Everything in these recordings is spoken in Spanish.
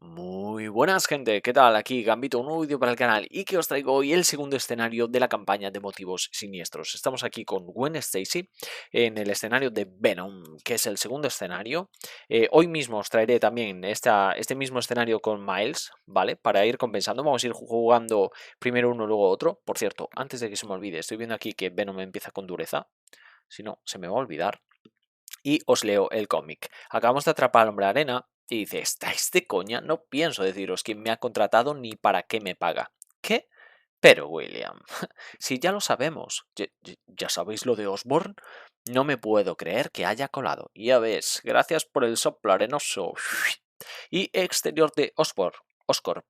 Muy buenas gente, ¿qué tal? Aquí Gambito, un nuevo vídeo para el canal y que os traigo hoy el segundo escenario de la campaña de Motivos Siniestros. Estamos aquí con Gwen Stacy en el escenario de Venom, que es el segundo escenario. Hoy mismo os traeré también este mismo escenario con Miles, ¿vale? Para ir compensando, vamos a ir jugando primero uno, luego otro. Por cierto, antes de que se me olvide, estoy viendo aquí que Venom empieza con dureza, si no, se me va a olvidar. Y os leo el cómic. Acabamos de atrapar al hombre arena y dice, ¿estáis de coña? No pienso deciros quién me ha contratado ni para qué me paga. ¿Qué? Pero William, si ya lo sabemos, ¿ya sabéis lo de Osborn? No me puedo creer que haya colado. Ya ves, gracias por el soplo arenoso. Y exterior de Osborn. Oscorp.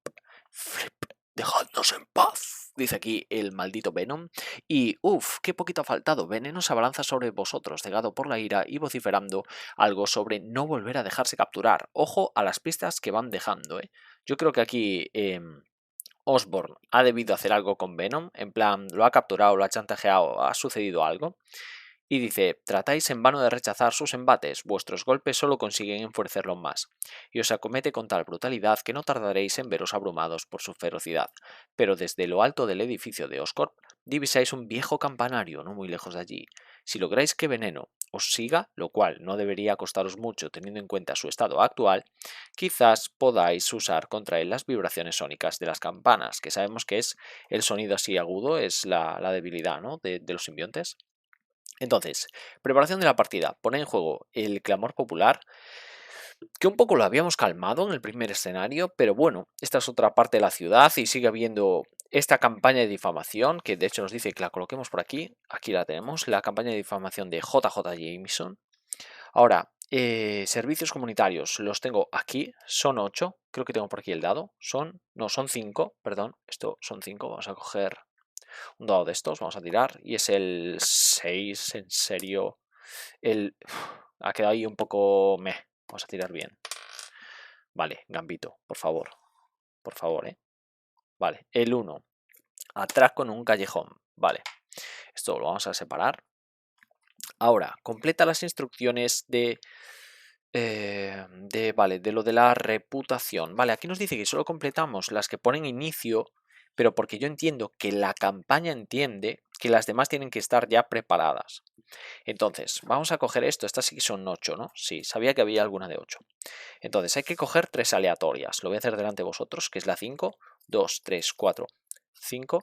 Flip, dejadnos en paz, dice aquí el maldito Venom. Y uff, qué poquito ha faltado. Veneno se abalanza sobre vosotros, cegado por la ira y vociferando algo sobre no volver a dejarse capturar. Ojo a las pistas que van dejando, ¿eh? Yo creo que aquí Osborn ha debido hacer algo con Venom, en plan, lo ha capturado, lo ha chantajeado, ha sucedido algo. Y dice, tratáis en vano de rechazar sus embates, vuestros golpes solo consiguen enfurecerlos más, y os acomete con tal brutalidad que no tardaréis en veros abrumados por su ferocidad. Pero desde lo alto del edificio de Oscorp divisáis un viejo campanario no muy lejos de allí. Si lográis que Veneno os siga, lo cual no debería costaros mucho teniendo en cuenta su estado actual, quizás podáis usar contra él las vibraciones sónicas de las campanas, que sabemos que es el sonido así agudo, es la debilidad, ¿no?, de los simbiontes. Entonces, preparación de la partida. Pone en juego el clamor popular, que un poco lo habíamos calmado en el primer escenario, pero bueno, esta es otra parte de la ciudad y sigue habiendo esta campaña de difamación, que de hecho nos dice que la coloquemos por aquí. Aquí la tenemos, la campaña de difamación de JJ Jameson. Ahora, servicios comunitarios, los tengo aquí, son 8, creo que tengo por aquí el dado, no, son 5, perdón, esto son 5, vamos a coger un dado de estos, vamos a tirar, y es el 6, en serio, ha quedado ahí un poco meh, vamos a tirar bien. Vale, Gambito, por favor, Vale, el 1, atraco en un callejón, vale, esto lo vamos a separar. Ahora, completa las instrucciones de lo de la reputación. Vale, aquí nos dice que solo completamos las que ponen inicio, pero porque yo entiendo que la campaña entiende que las demás tienen que estar ya preparadas. Entonces, vamos a coger esto. Estas sí que son 8, ¿no? Sí, sabía que había alguna de 8. Entonces, hay que coger 3 aleatorias. Lo voy a hacer delante de vosotros, que es la 5, 2, 3, 4, 5.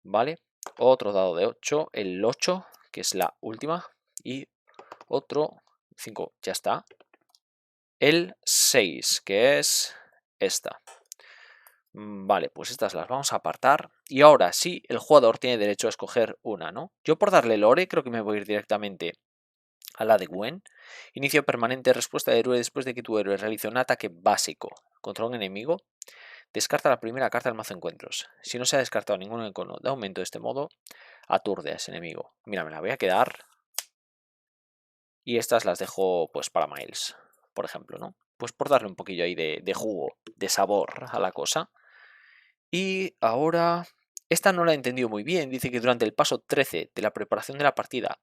¿Vale? Otro dado de 8, el 8, que es la última. Y otro 5, ya está. El 6, que es esta. Vale, pues estas las vamos a apartar. Y ahora sí, el jugador tiene derecho a escoger una, ¿no? Yo por darle lore creo que me voy a ir directamente a la de Gwen. Inicio permanente, respuesta de héroe después de que tu héroe realice un ataque básico contra un enemigo. Descarta la primera carta del mazo encuentros. Si no se ha descartado ningún icono de aumento de este modo, aturde a ese enemigo. Mira, me la voy a quedar. Y estas las dejo pues para Miles, por ejemplo, ¿no? Pues por darle un poquillo ahí de jugo, de sabor a la cosa. Y ahora, esta no la he entendido muy bien. Dice que durante el paso 13 de la preparación de la partida,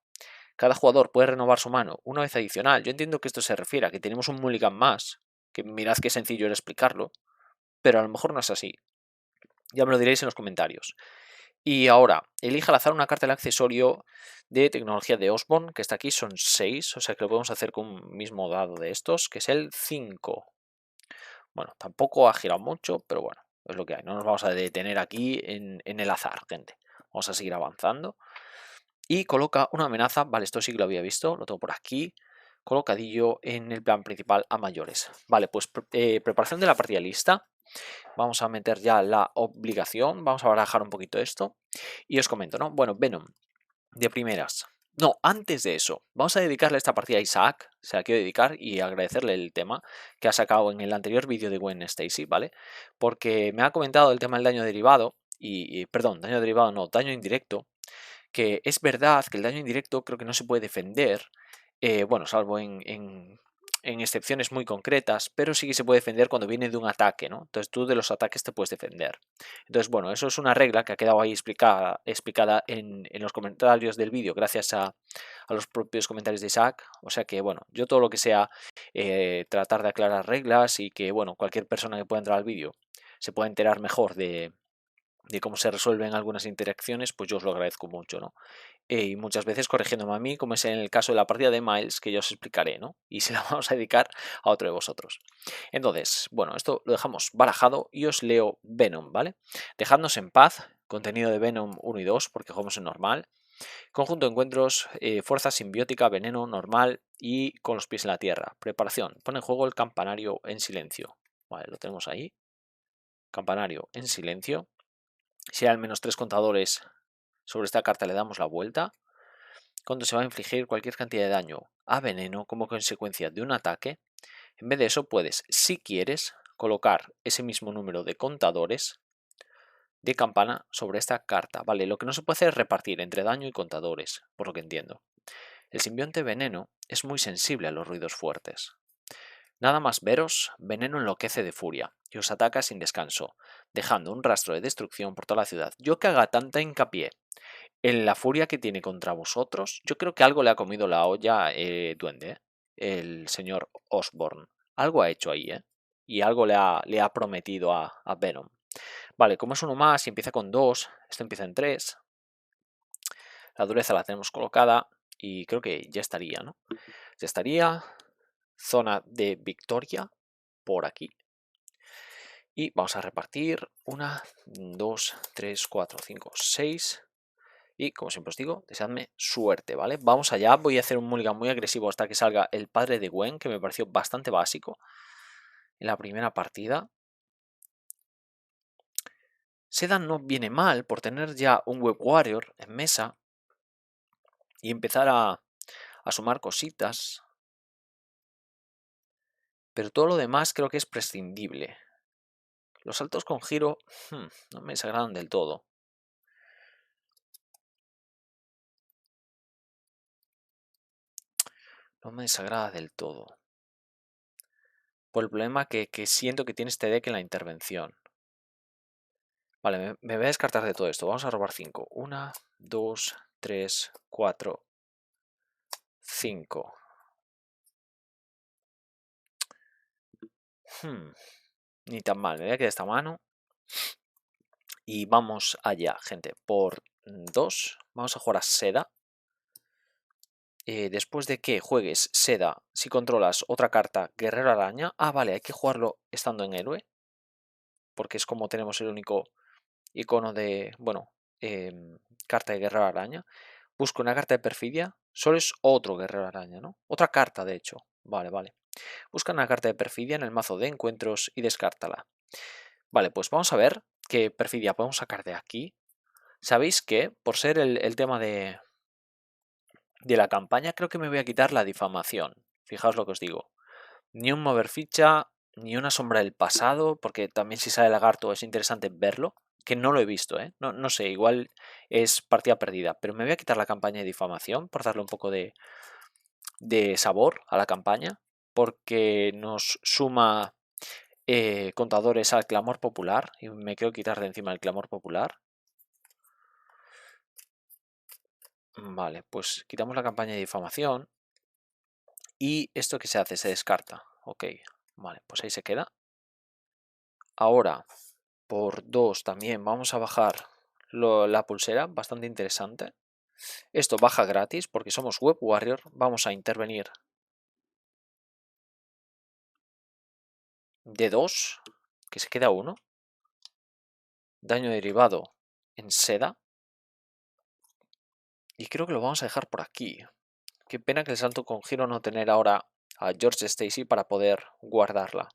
cada jugador puede renovar su mano una vez adicional. Yo entiendo que esto se refiere a que tenemos un mulligan más, que mirad qué sencillo era explicarlo, pero a lo mejor no es así. Ya me lo diréis en los comentarios. Y ahora, elija al azar una carta del accesorio de tecnología de Osborn, que está aquí, son 6, o sea que lo podemos hacer con un mismo dado de estos, que es el 5. Bueno, tampoco ha girado mucho, pero bueno, es lo que hay. No nos vamos a detener aquí en el azar, gente. Vamos a seguir avanzando. Y coloca una amenaza, vale, esto sí que lo había visto, lo tengo por aquí, colocadillo en el plan principal a mayores. Vale, pues preparación de la partida lista. Vamos a meter ya la obligación, vamos a barajar un poquito esto. Y os comento, ¿no? Bueno, Venom, de primeras. No, antes de eso, vamos a dedicarle esta partida a Isaac, se la quiero dedicar y agradecerle el tema que ha sacado en el anterior vídeo de Gwen Stacy, ¿vale? Porque me ha comentado el tema del daño derivado, perdón, daño derivado no, daño indirecto, que es verdad que el daño indirecto creo que no se puede defender, bueno, salvo en excepciones muy concretas, pero sí que se puede defender cuando viene de un ataque, ¿no? Entonces tú de los ataques te puedes defender. Entonces, bueno, eso es una regla que ha quedado ahí explicada en los comentarios del vídeo gracias a los propios comentarios de Isaac. O sea que, bueno, yo todo lo que sea tratar de aclarar reglas y que, bueno, cualquier persona que pueda entrar al vídeo se pueda enterar mejor de cómo se resuelven algunas interacciones, pues yo os lo agradezco mucho, ¿no? Y muchas veces corrigiéndome a mí, como es en el caso de la partida de Miles, que yo os explicaré, ¿no? Y se la vamos a dedicar a otro de vosotros. Entonces, bueno, esto lo dejamos barajado y os leo Venom, ¿vale? Dejadnos en paz, contenido de Venom 1 y 2, porque jugamos en normal. Conjunto de encuentros, fuerza simbiótica, veneno normal y con los pies en la tierra. Preparación, pone en juego el campanario en silencio. Vale, lo tenemos ahí. Campanario en silencio. Si hay al menos 3 contadores sobre esta carta le damos la vuelta. Cuando se va a infligir cualquier cantidad de daño a veneno como consecuencia de un ataque, en vez de eso puedes, si quieres, colocar ese mismo número de contadores de campana sobre esta carta. Vale, lo que no se puede hacer es repartir entre daño y contadores, por lo que entiendo. El simbionte veneno es muy sensible a los ruidos fuertes. Nada más veros, veneno enloquece de furia y os ataca sin descanso, dejando un rastro de destrucción por toda la ciudad. Yo que haga tanta hincapié en la furia que tiene contra vosotros, yo creo que algo le ha comido la olla Duende, el señor Osborn. Algo ha hecho ahí, ¿eh? Y algo le ha prometido a Venom. Vale, como es uno más y empieza con 2, esto empieza en 3. La dureza la tenemos colocada y creo que ya estaría, ¿no? Ya estaría. Zona de victoria por aquí. Y vamos a repartir 1, 2, 3, 4, 5, 6. Y como siempre os digo, deseadme suerte, ¿vale? Vamos allá, voy a hacer un mulligan muy agresivo hasta que salga el padre de Gwen, que me pareció bastante básico en la primera partida. Sedan no viene mal por tener ya un Web Warrior en mesa y empezar a sumar cositas. Pero todo lo demás creo que es prescindible. Los saltos con giro no me desagradan del todo. No me desagrada del todo. Por el problema que siento que tiene este deck en la intervención. Vale, me voy a descartar de todo esto. Vamos a robar 5. 1, 2, 3, 4, 5. Ni tan mal. Me voy a quedar esta mano. Y vamos allá, gente. Por 2. Vamos a jugar a Seda. Después de que juegues Seda, si controlas otra carta, Guerrero Araña. Ah, vale, hay que jugarlo estando en héroe. Porque es como tenemos el único icono de, bueno, carta de Guerrero Araña. Busco una carta de perfidia. Solo es otro Guerrero Araña, ¿no? Otra carta, de hecho. Vale, vale. Busca una carta de perfidia en el mazo de encuentros y descártala. Vale, pues vamos a ver qué perfidia podemos sacar de aquí. Sabéis que, por ser el tema de la campaña, creo que me voy a quitar la difamación. Fijaos lo que os digo. Ni un mover ficha, ni una sombra del pasado, porque también si sale lagarto es interesante verlo, que no lo he visto, ¿eh? No sé, igual es partida perdida, pero me voy a quitar la campaña de difamación por darle un poco de sabor a la campaña, porque nos suma contadores al clamor popular, y me quiero quitar de encima el clamor popular. Vale, pues quitamos la campaña de difamación. Y esto que se hace, se descarta. Ok, vale, pues ahí se queda. Ahora, por 2 también vamos a bajar la pulsera, bastante interesante. Esto baja gratis porque somos Web Warrior. Vamos a intervenir de 2, que se queda 1. Daño derivado en Seda. Y creo que lo vamos a dejar por aquí. Qué pena que el salto con giro no tener ahora a George Stacy para poder guardarla.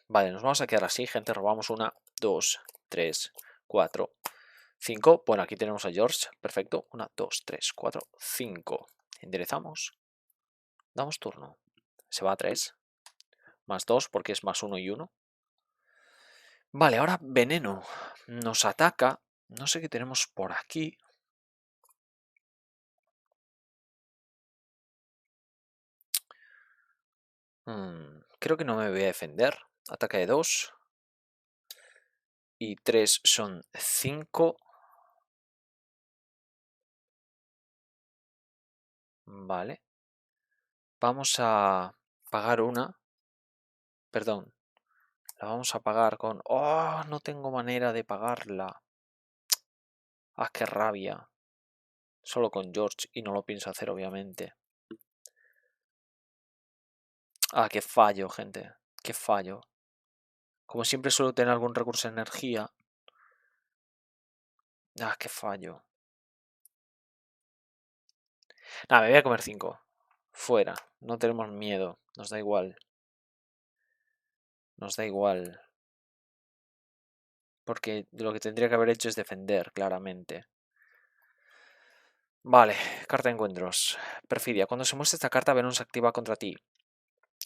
Vale, nos vamos a quedar así, gente. Robamos 1, 2, 3, 4, 5. Bueno, aquí tenemos a George. Perfecto. 1, 2, 3, 4, 5. Enderezamos. Damos turno. Se va a 3. Más 2 porque es más 1 y 1. Vale, ahora veneno. Nos ataca. No sé qué tenemos por aquí. Creo que no me voy a defender. Ataque de 2. Y 3 son 5. Vale. Vamos a pagar una. Perdón. La vamos a pagar con... ¡Oh! No tengo manera de pagarla. ¡Ah, qué rabia! Solo con George y no lo pienso hacer, obviamente. ¡Ah, qué fallo, gente! ¡Qué fallo! Como siempre suelo tener algún recurso de energía. ¡Ah, qué fallo! Nada, me voy a comer 5. Fuera. No tenemos miedo. Nos da igual. Nos da igual. Porque lo que tendría que haber hecho es defender, claramente. Vale, carta de encuentros. Perfidia. Cuando se muestra esta carta, Venom se activa contra ti.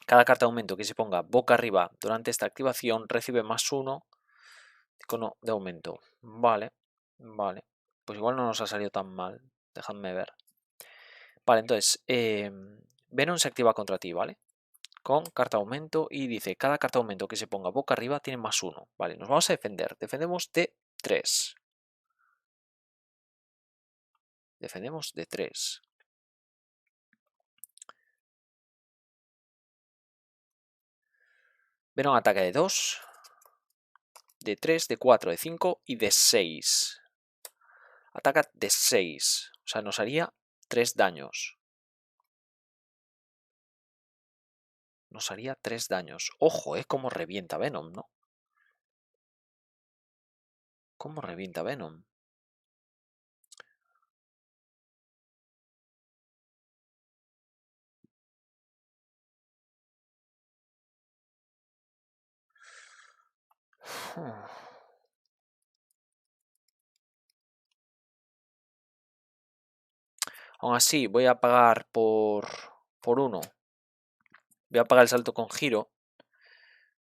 Cada carta de aumento que se ponga boca arriba durante esta activación recibe +1 icono de aumento. Vale, vale. Pues igual no nos ha salido tan mal. Dejadme ver. Vale, entonces, Venom se activa contra ti, ¿vale? Con carta de aumento y dice, cada carta de aumento que se ponga boca arriba tiene +1. Vale, nos vamos a defender. Defendemos de 3. Defendemos de 3. Venom ataque de 2. De 3, de 4, de 5 y de 6. Ataca de 6. O sea, nos haría 3 daños. Nos haría 3 daños. Ojo, cómo revienta Venom, ¿no? ¿Cómo revienta Venom? Aún así, voy a pagar por 1. Voy a pagar el salto con giro.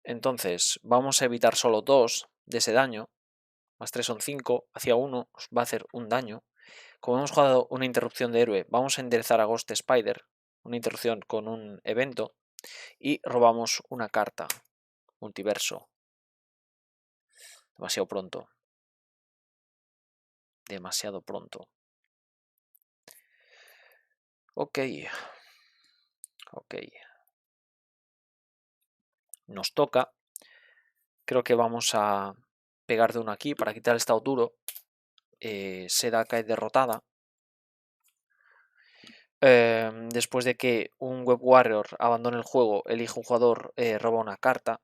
Entonces, vamos a evitar solo 2 de ese daño. +3 son 5. Hacia 1 nos va a hacer un daño. Como hemos jugado una interrupción de héroe, vamos a enderezar a Ghost Spider. Una interrupción con un evento. Y robamos una carta. Multiverso. Demasiado pronto. Demasiado pronto. Ok. Ok. Nos toca. Creo que vamos a pegar de uno aquí para quitar el estado duro. Seda cae derrotada. Después de que un Web Warrior abandone el juego, elige un jugador, roba una carta.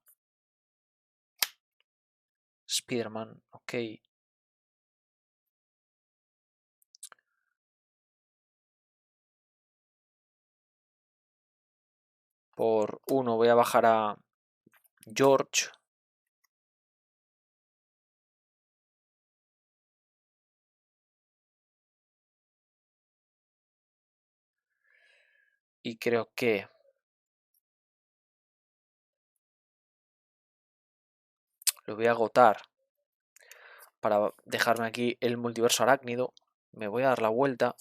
Spider-Man, ok. Por 1 voy a bajar a George. Y creo que lo voy a agotar para dejarme aquí el multiverso arácnido. Me voy a dar la vuelta.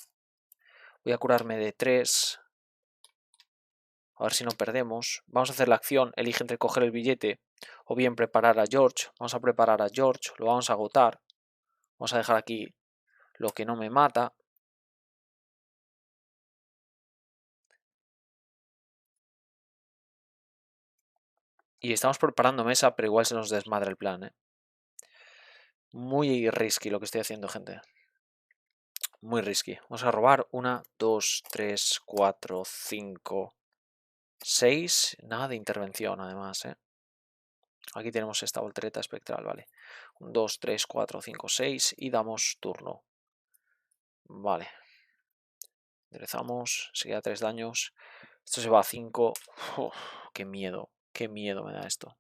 Voy a curarme de 3. A ver si no perdemos. Vamos a hacer la acción. Elige entre coger el billete o bien preparar a George. Vamos a preparar a George. Lo vamos a agotar. Vamos a dejar aquí lo que no me mata. Y estamos preparando mesa, pero igual se nos desmadra el plan, ¿eh? Muy risky lo que estoy haciendo, gente. Muy risky. Vamos a robar 1, 2, 3, 4, 5, 6. Nada de intervención, además, ¿eh? Aquí tenemos esta voltereta espectral, vale. 1, 2, 3, 4, 5, 6 y damos turno. Vale. Enderezamos, se queda 3 daños. Esto se va a 5. Uf, qué miedo me da esto.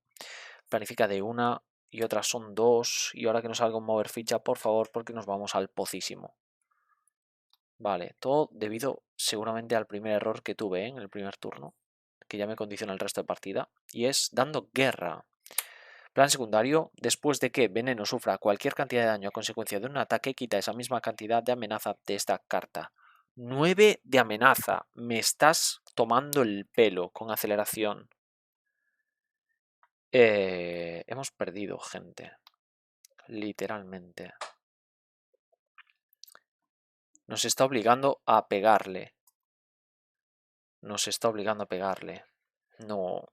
Planifica de 1 y otras son 2. Y ahora que nos salga un mover ficha, por favor, porque nos vamos al pocísimo. Vale, todo debido seguramente al primer error que tuve en el primer turno, que ya me condiciona el resto de partida, y es dando guerra. Plan secundario, después de que Veneno sufra cualquier cantidad de daño a consecuencia de un ataque, quita esa misma cantidad de amenaza de esta carta. 9 de amenaza. Me estás tomando el pelo con aceleración. Hemos perdido, gente. Literalmente. Nos está obligando a pegarle. Nos está obligando a pegarle. No.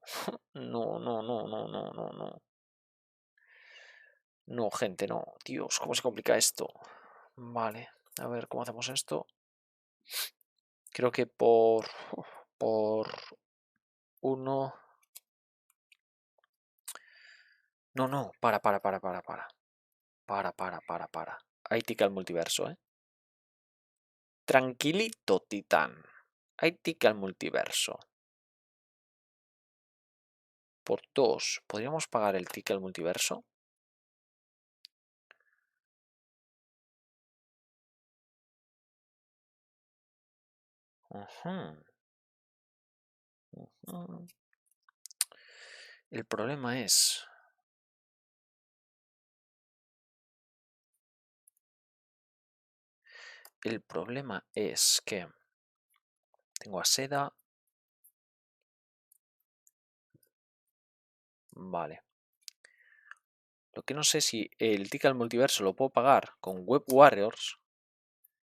No, no, no, no, no, no, no. No, gente, no. Dios, ¿cómo se complica esto? Vale. A ver, ¿cómo hacemos esto? Creo que por uno... No, no, para. Para. Ahí tica el multiverso, ¿eh? Tranquilito, Titán. Ahí tica el multiverso. Por 2. ¿Podríamos pagar el ticket al multiverso? Ujú, ujú. El problema es... El problema es que tengo a Seda. Vale. Lo que no sé si el ticket al multiverso lo puedo pagar con Web Warriors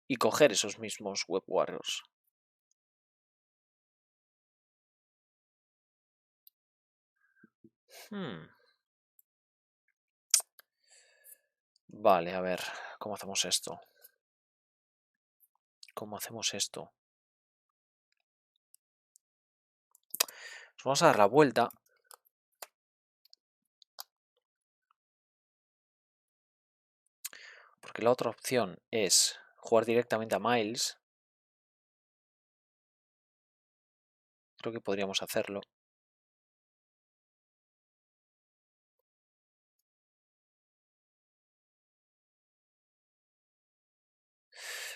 y coger esos mismos Web Warriors. Hmm. Vale, a ver, ¿cómo hacemos esto? ¿Cómo hacemos esto? Nos vamos a dar la vuelta. Porque la otra opción es jugar directamente a Miles. Creo que podríamos hacerlo.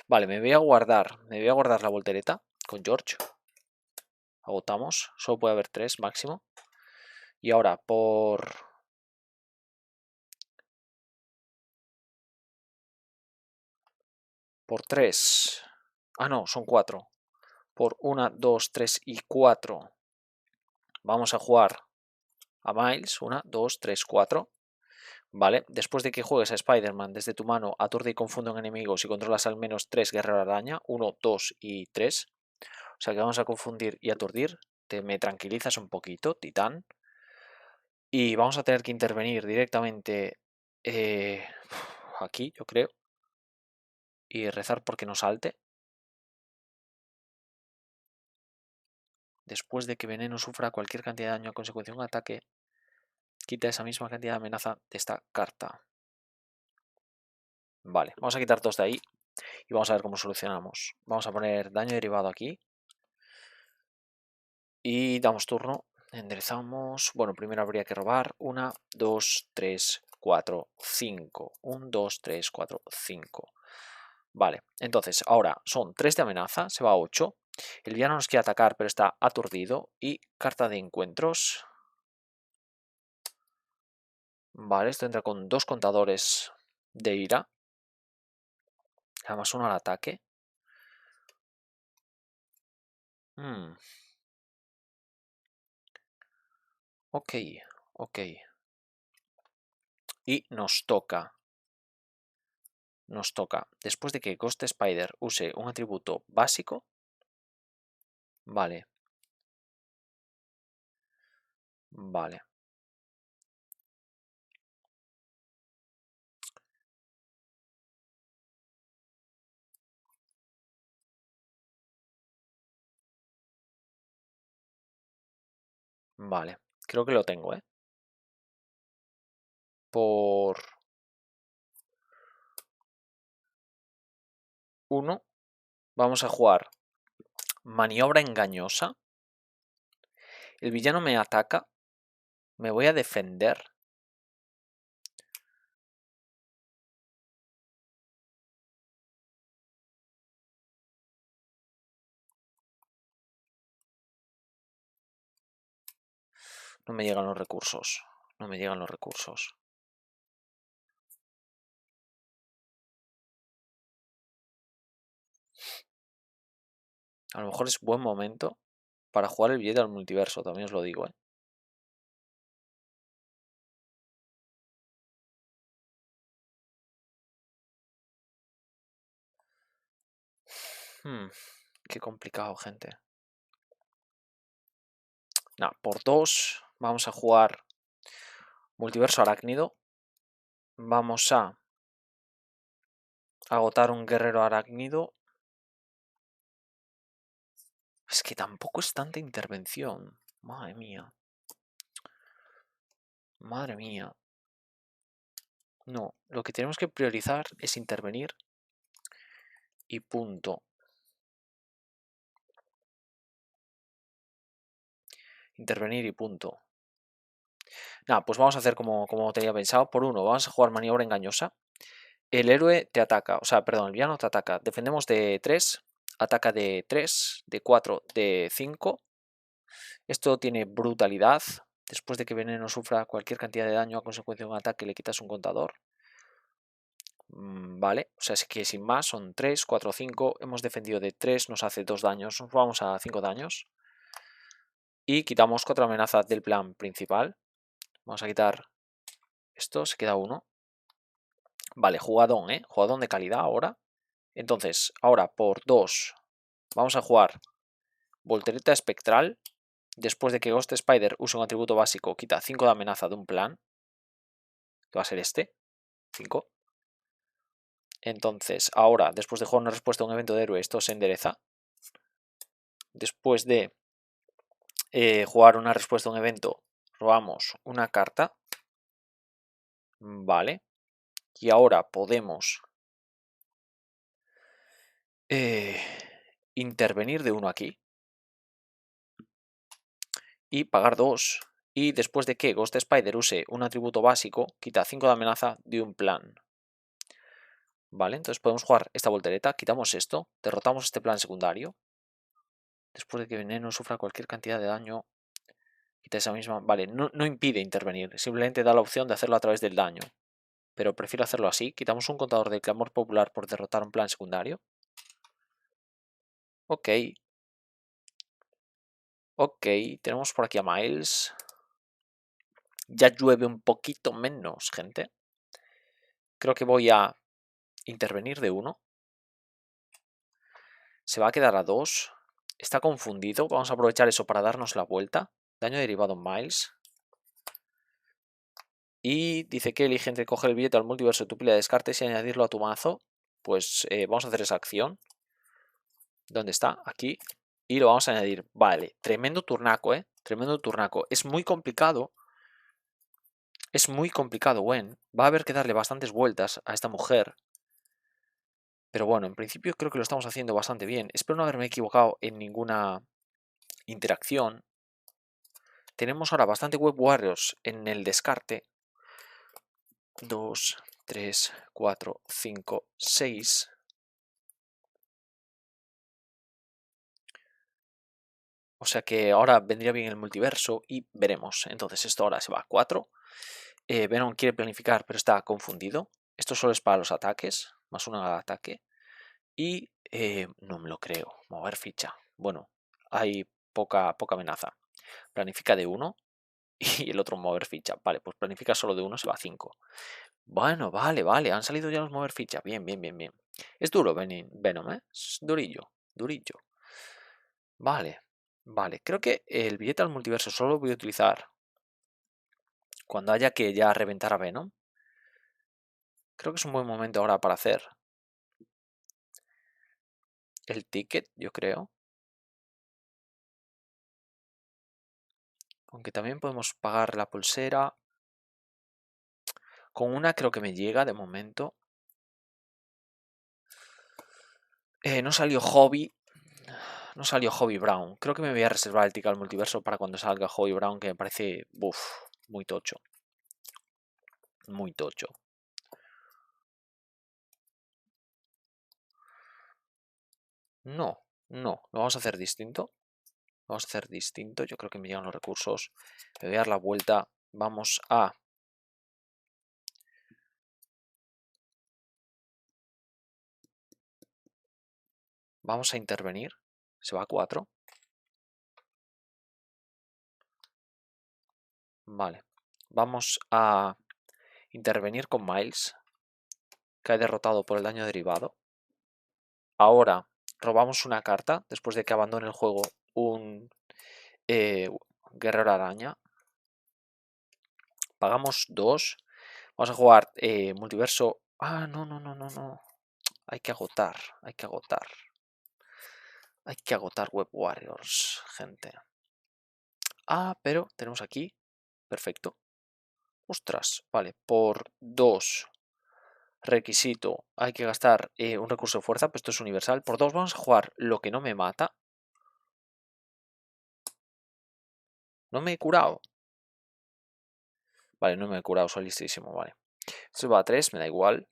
Vale, me voy a guardar la voltereta con George. Agotamos, solo puede haber 3 máximo. Y ahora por 3. Ah, no, son 4. Por 1, 2, 3 y 4. Vamos a jugar a Miles. 1, 2, 3, 4. Vale, después de que juegues a Spider-Man desde tu mano, aturde y confunde a un enemigo si controlas al menos 3 guerreros araña. 1, 2 y 3. O sea que vamos a confundir y aturdir. Me tranquilizas un poquito, Titán. Y vamos a tener que intervenir directamente aquí, yo creo. Y rezar porque no salte. Después de que Veneno sufra cualquier cantidad de daño a consecuencia de un ataque, quita esa misma cantidad de amenaza de esta carta. Vale, vamos a quitar 2 de ahí y vamos a ver cómo solucionamos. Vamos a poner daño derivado aquí. Y damos turno. Enderezamos. Bueno, primero habría que robar. 1, 2, 3, 4, 5. 1, 2, 3, 4, 5. Vale, entonces ahora son 3 de amenaza, se va a 8. El villano nos quiere atacar, pero está aturdido. Y carta de encuentros. Vale, esto entra con 2 contadores de ira. Además 1 al ataque. Ok, ok. Y nos toca. Después de que Ghost Spider use un atributo básico. Vale. Vale. Vale. Creo que lo tengo, ¿eh? Por 1 vamos a jugar maniobra engañosa. El villano me ataca. Me voy a defender. No me llegan los recursos. No me llegan los recursos. A lo mejor es buen momento para jugar el billete al multiverso, también os lo digo, ¿eh? Qué complicado, gente. Nah, por 2 vamos a jugar Multiverso Arácnido. Vamos a agotar un guerrero arácnido. Es que tampoco es tanta intervención. Madre mía. Madre mía. No, lo que tenemos que priorizar es intervenir. Y punto. Intervenir y punto. Nada, pues vamos a hacer como tenía pensado. Por 1, vamos a jugar maniobra engañosa. El héroe te ataca, o sea, perdón, el villano te ataca. Defendemos de 3, ataca de 3, de 4, de 5. Esto tiene brutalidad. Después de que Veneno sufra cualquier cantidad de daño a consecuencia de un ataque, le quitas un contador. Vale, o sea, es que sin más son 3, 4, 5. Hemos defendido de 3, nos hace 2 daños. Nos vamos a 5 daños. Y quitamos 4 amenazas del plan principal. Vamos a quitar esto, se queda 1. Vale, jugadón, jugadón de calidad ahora. Entonces, ahora por 2 vamos a jugar Voltereta Espectral. Después de que Ghost Spider use un atributo básico, quita 5 de amenaza de un plan. Que va a ser este. 5. Entonces, ahora, después de jugar una respuesta a un evento de héroe, esto se endereza. Después de jugar una respuesta a un evento, robamos una carta. Vale. Y ahora podemos intervenir de 1 aquí. Y pagar 2. Y después de que Ghost Spider use un atributo básico, quita 5 de amenaza de un plan. Vale, entonces podemos jugar esta voltereta, quitamos esto, derrotamos este plan secundario. Después de que Veneno sufra cualquier cantidad de daño, quita esa misma... Vale, no impide intervenir, simplemente da la opción de hacerlo a través del daño. Pero prefiero hacerlo así, quitamos un contador de clamor popular por derrotar un plan secundario. Ok. Ok, tenemos por aquí a Miles. Ya llueve un poquito menos, gente. Creo que voy a intervenir de 1. Se va a quedar a 2. Está confundido. Vamos a aprovechar eso para darnos la vuelta. Daño derivado en Miles. Y dice que elige entre coger el billete al multiverso de tu pila de descartes y añadirlo a tu mazo. Pues vamos a hacer esa acción. ¿Dónde está? Aquí. Y lo vamos a añadir. Vale, tremendo turnaco, tremendo turnaco. Es muy complicado. Es muy complicado, Gwen. Va a haber que darle bastantes vueltas a esta mujer. Pero bueno, en principio creo que lo estamos haciendo bastante bien. Espero no haberme equivocado en ninguna interacción. Tenemos ahora bastante Web Warriors en el descarte. 2, 3, 4, 5, 6. O sea que ahora vendría bien el multiverso y veremos. Entonces esto ahora se va a 4. Venom quiere planificar pero está confundido. Esto solo es para los ataques. Más 1 al ataque. Y no me lo creo. Mover ficha. Bueno, hay poca amenaza. Planifica de 1. Y el otro mover ficha. Vale, pues planifica solo de 1, se va a 5. Bueno, vale. Han salido ya los mover ficha. Bien. Es duro Venom, Es durillo. Vale. Creo que el billete al multiverso solo lo voy a utilizar cuando haya que ya reventar a Venom. Creo que es un buen momento ahora para hacer el ticket, yo creo. Aunque también podemos pagar la pulsera. Con una creo que me llega de momento. No salió Hobby. No salió Hobby Brown. Creo que me voy a reservar el ticket al multiverso para cuando salga Hobby Brown, que me parece muy tocho. Muy tocho. No. Lo vamos a hacer distinto. Yo creo que me llegan los recursos. Me voy a dar la vuelta. Vamos a intervenir. Se va a 4. Vale. Vamos a intervenir con Miles, que ha derrotado por el daño derivado. Ahora robamos una carta después de que abandone el juego un guerrero araña. Pagamos 2. Vamos a jugar multiverso. Ah, no, no, no, no, no. Hay que agotar, hay que agotar. Hay que agotar Web Warriors, gente. Ah, pero tenemos aquí. Perfecto. Ostras, vale. Por 2 requisito hay que gastar un recurso de fuerza, pues esto es universal. Por 2 vamos a jugar lo que no me mata. No me he curado. Vale, no me he curado, soy listísimo, vale. Esto va a 3, me da igual.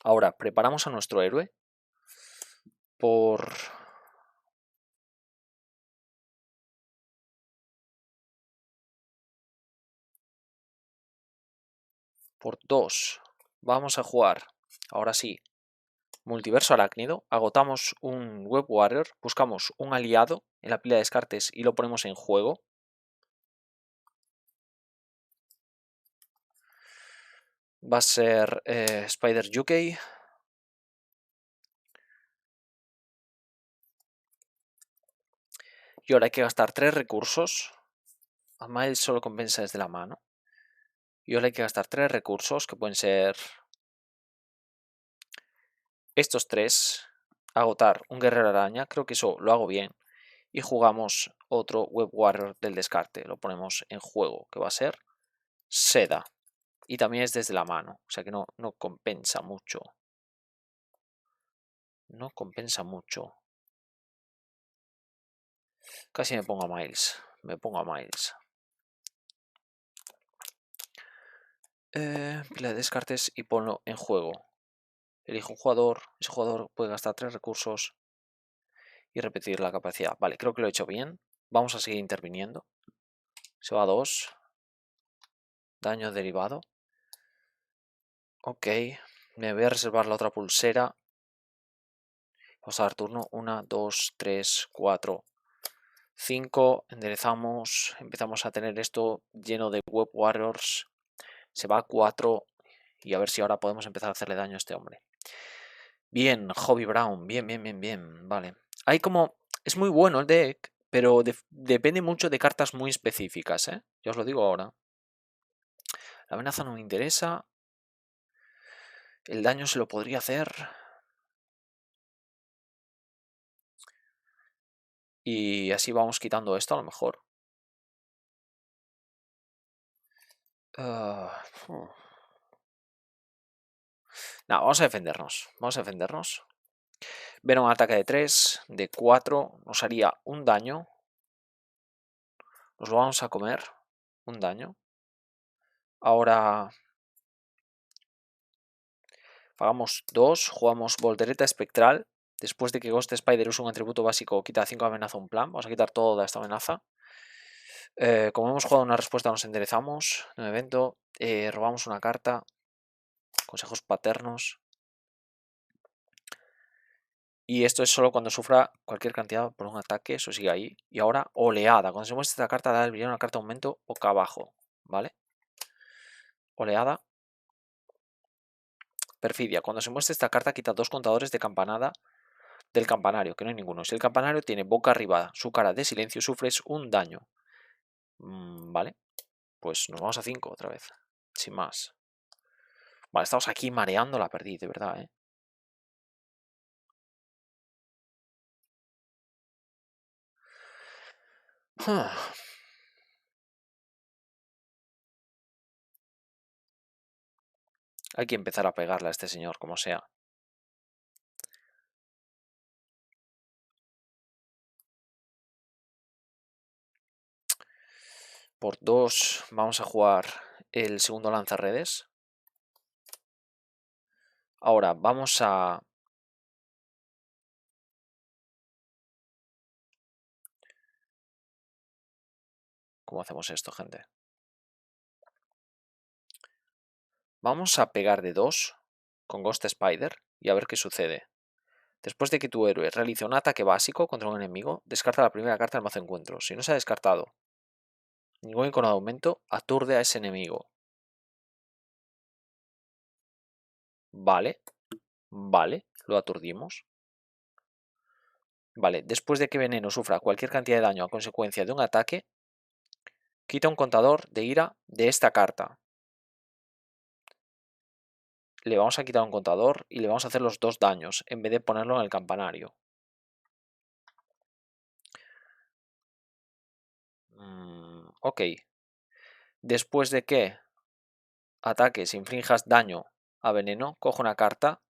Ahora, preparamos a nuestro héroe. Por 2 vamos a jugar, ahora sí, multiverso arácnido. Agotamos un Web Warrior, buscamos un aliado en la pila de descartes y lo ponemos en juego. Va a ser Spider UK. Y ahora hay que gastar 3 recursos. A Miles solo compensa desde la mano. Y ahora hay que gastar 3 recursos, que pueden ser estos 3. Agotar un guerrero araña, creo que eso lo hago bien. Y jugamos otro Web Warrior del descarte. Lo ponemos en juego, que va a ser Seda. Y también es desde la mano, o sea que no compensa mucho. No compensa mucho. Casi me pongo a Miles. Me pongo a Miles. Pila de descartes y ponlo en juego. Elijo un jugador. Ese jugador puede gastar 3 recursos y repetir la capacidad. Vale, creo que lo he hecho bien. Vamos a seguir interviniendo. Se va a 2. Daño derivado. Ok. Me voy a reservar la otra pulsera. Vamos a dar turno. 1, 2, 3, 4, 5. Enderezamos. Empezamos a tener esto lleno de Web Warriors. Se va a 4. Y a ver si ahora podemos empezar a hacerle daño a este hombre. Bien, Hobby Brown. Bien, bien, bien, bien. Vale. Hay como... Es muy bueno el deck, pero depende mucho de cartas muy específicas, ¿eh? Ya os lo digo ahora. La amenaza no me interesa. El daño se lo podría hacer. Y así vamos quitando esto a lo mejor. No, vamos a defendernos. Vamos a defendernos. Ver un ataque de 3, de 4. Nos haría un daño. Nos lo vamos a comer. Un daño. Ahora... Pagamos 2. Jugamos Voltereta Espectral. Después de que Ghost Spider use un atributo básico, quita 5 amenaza a un plan. Vamos a quitar toda esta amenaza. Como hemos jugado una respuesta, nos enderezamos. En el evento, robamos una carta. Consejos paternos. Y esto es solo cuando sufra cualquier cantidad por un ataque. Eso sigue ahí. Y ahora, oleada. Cuando se muestra esta carta, da el brillo una carta de aumento boca abajo. ¿Vale? Oleada. Perfidia. Cuando se muestra esta carta, quita 2 contadores de campanada del campanario, que no hay ninguno. Si el campanario tiene boca arriba, su cara de silencio, sufres un daño. Vale. Pues nos vamos a 5 otra vez. Sin más. Vale, estamos aquí mareando la perdiz, de verdad, ¿eh? Hay que empezar a pegarle a este señor, como sea. Por 2 vamos a jugar el segundo lanzarredes. Ahora vamos a... ¿Cómo hacemos esto, gente? Vamos a pegar de 2 con Ghost Spider y a ver qué sucede. Después de que tu héroe realice un ataque básico contra un enemigo, descarta la primera carta del mazo encuentro. Si no se ha descartado ningún icono de aumento, aturde a ese enemigo. Vale, vale, lo aturdimos. Vale, después de que veneno sufra cualquier cantidad de daño a consecuencia de un ataque, quita un contador de ira de esta carta. Le vamos a quitar un contador y le vamos a hacer los 2 daños en vez de ponerlo en el campanario. Ok. Después de que ataques infrinjas daño a veneno, coge una carta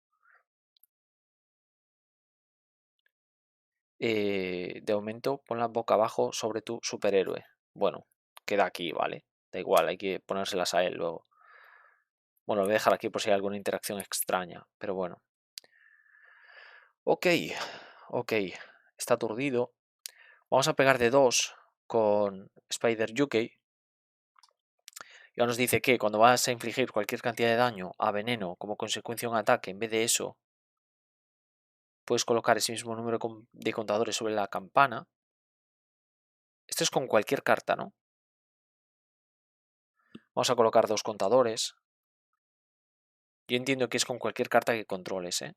de aumento, ponla boca abajo sobre tu superhéroe. Bueno, queda aquí, ¿vale? Da igual, hay que ponérselas a él luego. Bueno, lo voy a dejar aquí por si hay alguna interacción extraña, pero bueno. Ok, ok, está aturdido. Vamos a pegar de 2 con Spider UK. Ya nos dice que cuando vas a infligir cualquier cantidad de daño a veneno como consecuencia de un ataque, en vez de eso, puedes colocar ese mismo número de contadores sobre la campana. Esto es con cualquier carta, ¿no? Vamos a colocar 2 contadores. Yo entiendo que es con cualquier carta que controles, ¿eh?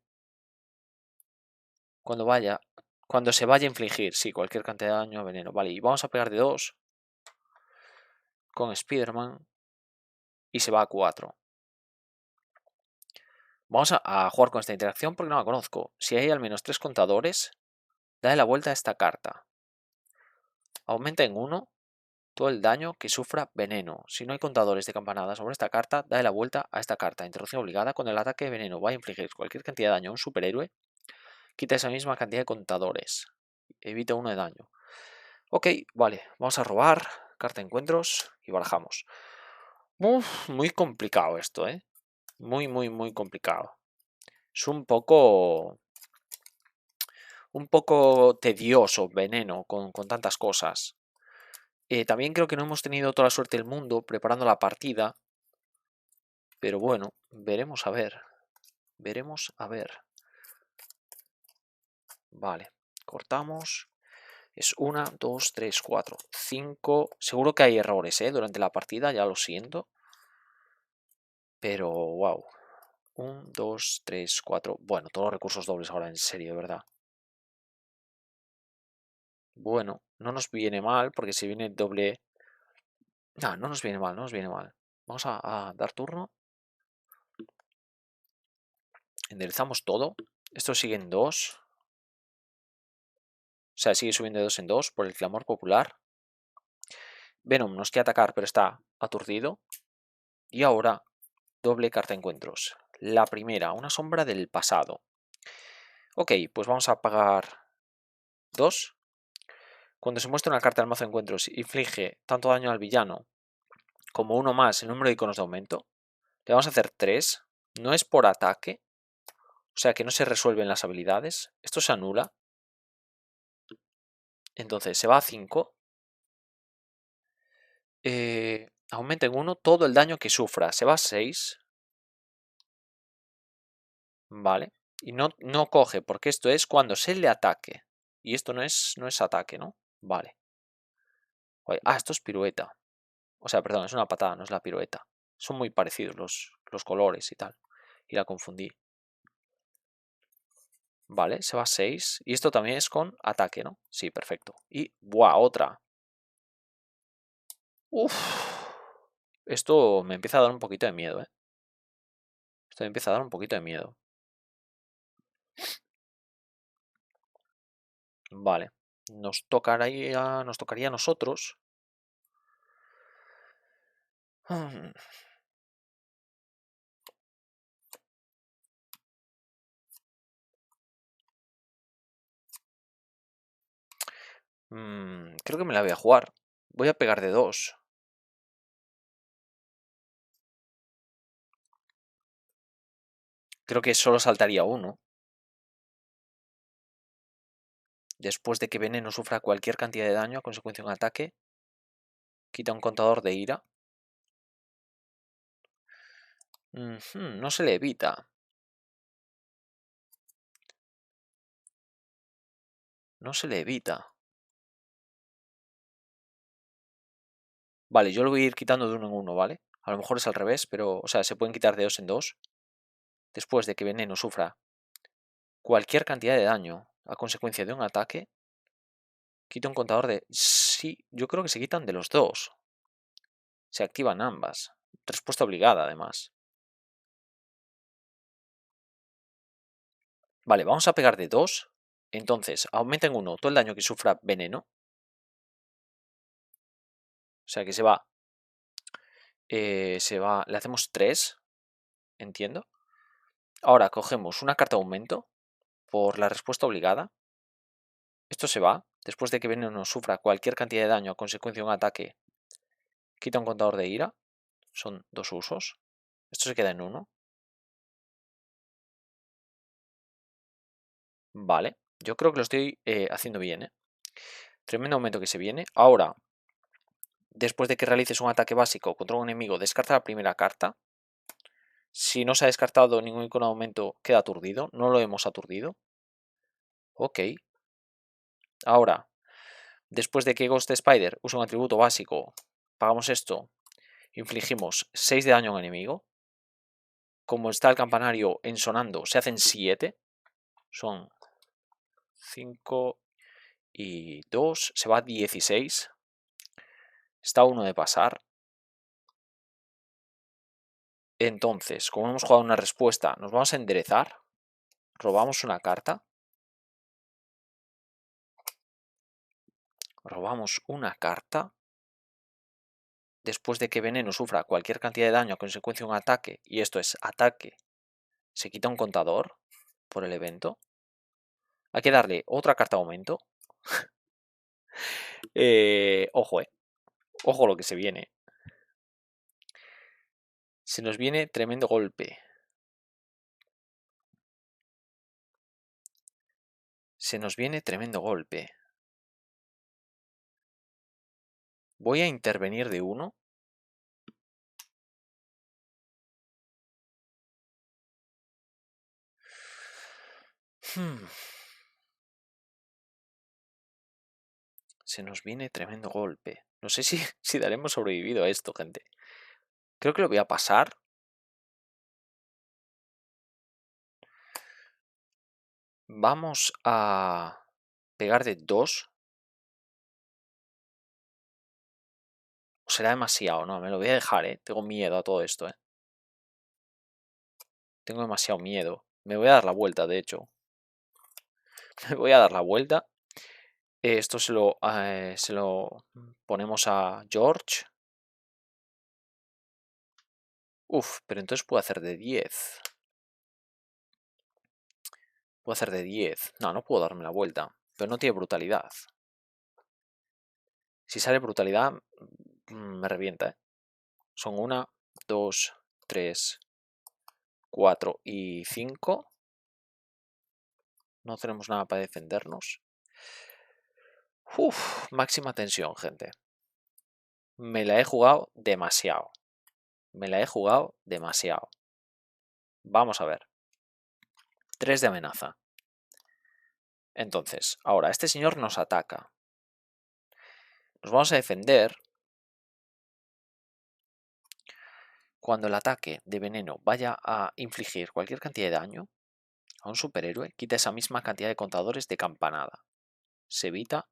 Cuando se vaya a infligir, sí, cualquier cantidad de daño a veneno. Vale, y vamos a pegar de 2 con Spider-Man y se va a 4. Vamos a jugar con esta interacción porque no la conozco. Si hay al menos 3 contadores, dale la vuelta a esta carta. Aumenta en 1 todo el daño que sufra veneno. Si no hay contadores de campanada sobre esta carta, dale la vuelta a esta carta. Interrupción obligada. Cuando el ataque de veneno va a infligir cualquier cantidad de daño a un superhéroe, quita esa misma cantidad de contadores. Evita 1 de daño. Ok, vale. Vamos a robar. Carta de encuentros y barajamos. Muy complicado esto, ¿eh? Muy complicado. Es un poco tedioso, veneno, con tantas cosas. También creo que no hemos tenido toda la suerte del mundo preparando la partida. Pero bueno, veremos a ver. Veremos a ver. Vale, cortamos. Es 1, 2, 3, 4, 5. Seguro que hay errores, durante la partida, ya lo siento. Pero, wow. 1, 2, 3, 4. Bueno, todos los recursos dobles ahora, en serio, de verdad. Bueno, no nos viene mal, porque si viene doble... No, no nos viene mal, no nos viene mal. Vamos a dar turno. Enderezamos todo. Esto sigue en 2. O sea, sigue subiendo de 2 en 2 por el clamor popular. Venom nos quiere atacar, pero está aturdido. Y ahora, doble carta encuentros. La primera, una sombra del pasado. Ok, pues vamos a pagar 2. Cuando se muestra una carta del mazo de encuentros, inflige tanto daño al villano como 1 más el número de iconos de aumento. Le vamos a hacer 3. No es por ataque, o sea que no se resuelven las habilidades. Esto se anula. Entonces se va a 5. Aumenta en 1 todo el daño que sufra. Se va a 6. Vale. Y no coge, porque esto es cuando se le ataque. Y esto no es ataque, ¿no? Vale. Ah, esto es pirueta. O sea, perdón, es una patada, no es la pirueta. Son muy parecidos los colores y tal. Y la confundí. Vale, se va a 6. Y esto también es con ataque, ¿no? Sí, perfecto. Y, ¡buah! Otra. Uf. Esto me empieza a dar un poquito de miedo, ¿eh? Esto me empieza a dar un poquito de miedo. Vale. Nos tocaría a nosotros. Creo que me la voy a jugar. Voy a pegar de 2. Creo que solo saltaría 1. Después de que veneno sufra cualquier cantidad de daño a consecuencia de un ataque, quita un contador de ira. No se le evita. No se le evita. Vale, yo lo voy a ir quitando de 1 en 1, ¿vale? A lo mejor es al revés, pero... O sea, se pueden quitar de 2 en 2. Después de que veneno sufra cualquier cantidad de daño a consecuencia de un ataque. Quita un contador de... Sí, yo creo que se quitan de los dos. Se activan ambas. Respuesta obligada, además. Vale, vamos a pegar de 2. Entonces, aumenta en 1 todo el daño que sufra veneno. O sea que se va. Le hacemos 3. Entiendo. Ahora cogemos una carta de aumento por la respuesta obligada. Esto se va. Después de que veneno sufra cualquier cantidad de daño a consecuencia de un ataque, quita un contador de ira. Son 2 usos. Esto se queda en 1. Vale. Yo creo que lo estoy haciendo bien, ¿eh? Tremendo aumento que se viene. Ahora, después de que realices un ataque básico contra un enemigo, descarta la primera carta. Si no se ha descartado ningún icono de aumento, queda aturdido. No lo hemos aturdido. Ok. Ahora, después de que Ghost Spider use un atributo básico, pagamos esto. Infligimos 6 de daño a un enemigo. Como está el campanario ensonando, se hacen 7. Son 5 y 2. Se va a 16. Está a 1 de pasar. Entonces, como hemos jugado una respuesta, nos vamos a enderezar. Robamos una carta. Robamos una carta. Después de que veneno sufra cualquier cantidad de daño a consecuencia de un ataque, y esto es ataque, se quita un contador por el evento. Hay que darle otra carta de aumento. Ojo, ojo lo que se viene. Se nos viene tremendo golpe. Se nos viene tremendo golpe. Voy a intervenir de 1. Se nos viene tremendo golpe. No sé si daremos sobrevivido a esto, gente. Creo que lo voy a pasar. Vamos a pegar de 2. Será demasiado, ¿no? Me lo voy a dejar, ¿eh? Tengo miedo a todo esto, ¿eh? Tengo demasiado miedo. Me voy a dar la vuelta, de hecho. Me voy a dar la vuelta. Esto se lo ponemos a George. Uf, pero entonces puedo hacer de 10. Puedo hacer de 10. No, no puedo darme la vuelta. Pero no tiene brutalidad. Si sale brutalidad, me revienta, ¿eh? Son 1, 2, 3, 4 y 5. No tenemos nada para defendernos. Uf, máxima tensión, gente. Me la he jugado demasiado. Me la he jugado demasiado. Vamos a ver. 3 de amenaza. Entonces, ahora, este señor nos ataca. Nos vamos a defender. Cuando el ataque de veneno vaya a infligir cualquier cantidad de daño a un superhéroe, quita esa misma cantidad de contadores de campanada. Se evita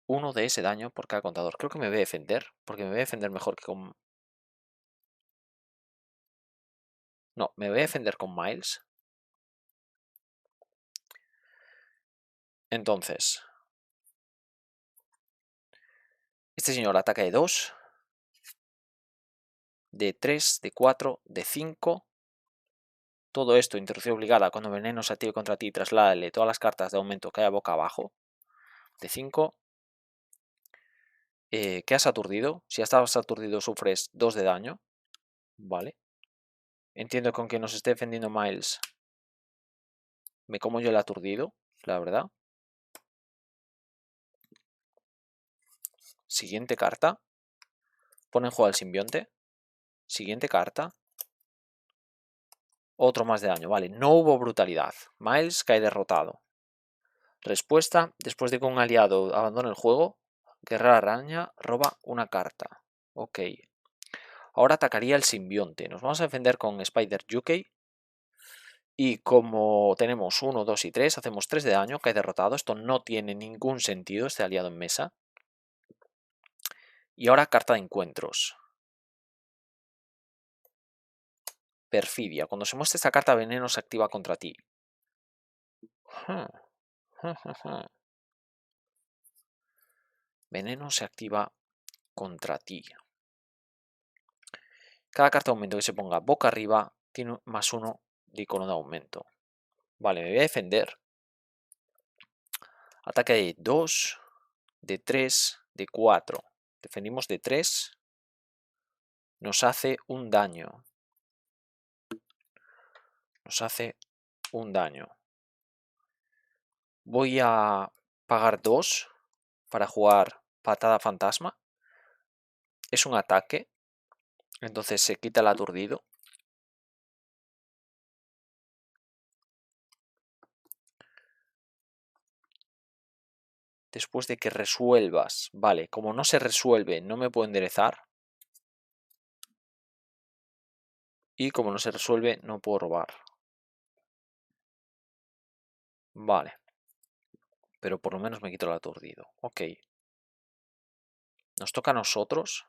1 de ese daño por cada contador. Creo que me voy a defender, porque me voy a defender mejor que con... No, me voy a defender con Miles. Entonces, este señor ataca de 2, de 3, de 4, de 5. Todo esto, interrupción obligada, cuando veneno se active contra ti, trasládale todas las cartas de aumento que haya boca abajo. De 5. ¿Qué has aturdido? Si estabas aturdido sufres 2 de daño. Vale. Entiendo que con que nos esté defendiendo Miles, me como yo el aturdido, la verdad. Siguiente carta. Pone en juego al simbionte. Siguiente carta. Otro más de daño, vale. No hubo brutalidad. Miles cae derrotado. Respuesta. Después de que un aliado abandone el juego, Guerrera Araña roba una carta. Ok. Ahora atacaría el simbionte. Nos vamos a defender con Spider UK. Y como tenemos 1, 2 y 3, hacemos 3 de daño, cae derrotado. Esto no tiene ningún sentido, este aliado en mesa. Y ahora carta de encuentros. Perfidia. Cuando se muestra esta carta, veneno se activa contra ti. Veneno se activa contra ti. Cada carta de aumento que se ponga boca arriba tiene +1 de icono de aumento. Vale, me voy a defender. Ataque de 2, de 3, de 4. Defendimos de 3. Nos hace un daño. Nos hace un daño. Voy a pagar 2 para jugar patada fantasma. Es un ataque. Entonces se quita el aturdido. Después de que resuelvas. Vale, como no se resuelve, no me puedo enderezar. Y como no se resuelve, no puedo robar. Vale. Pero por lo menos me quito el aturdido. Ok. Nos toca a nosotros.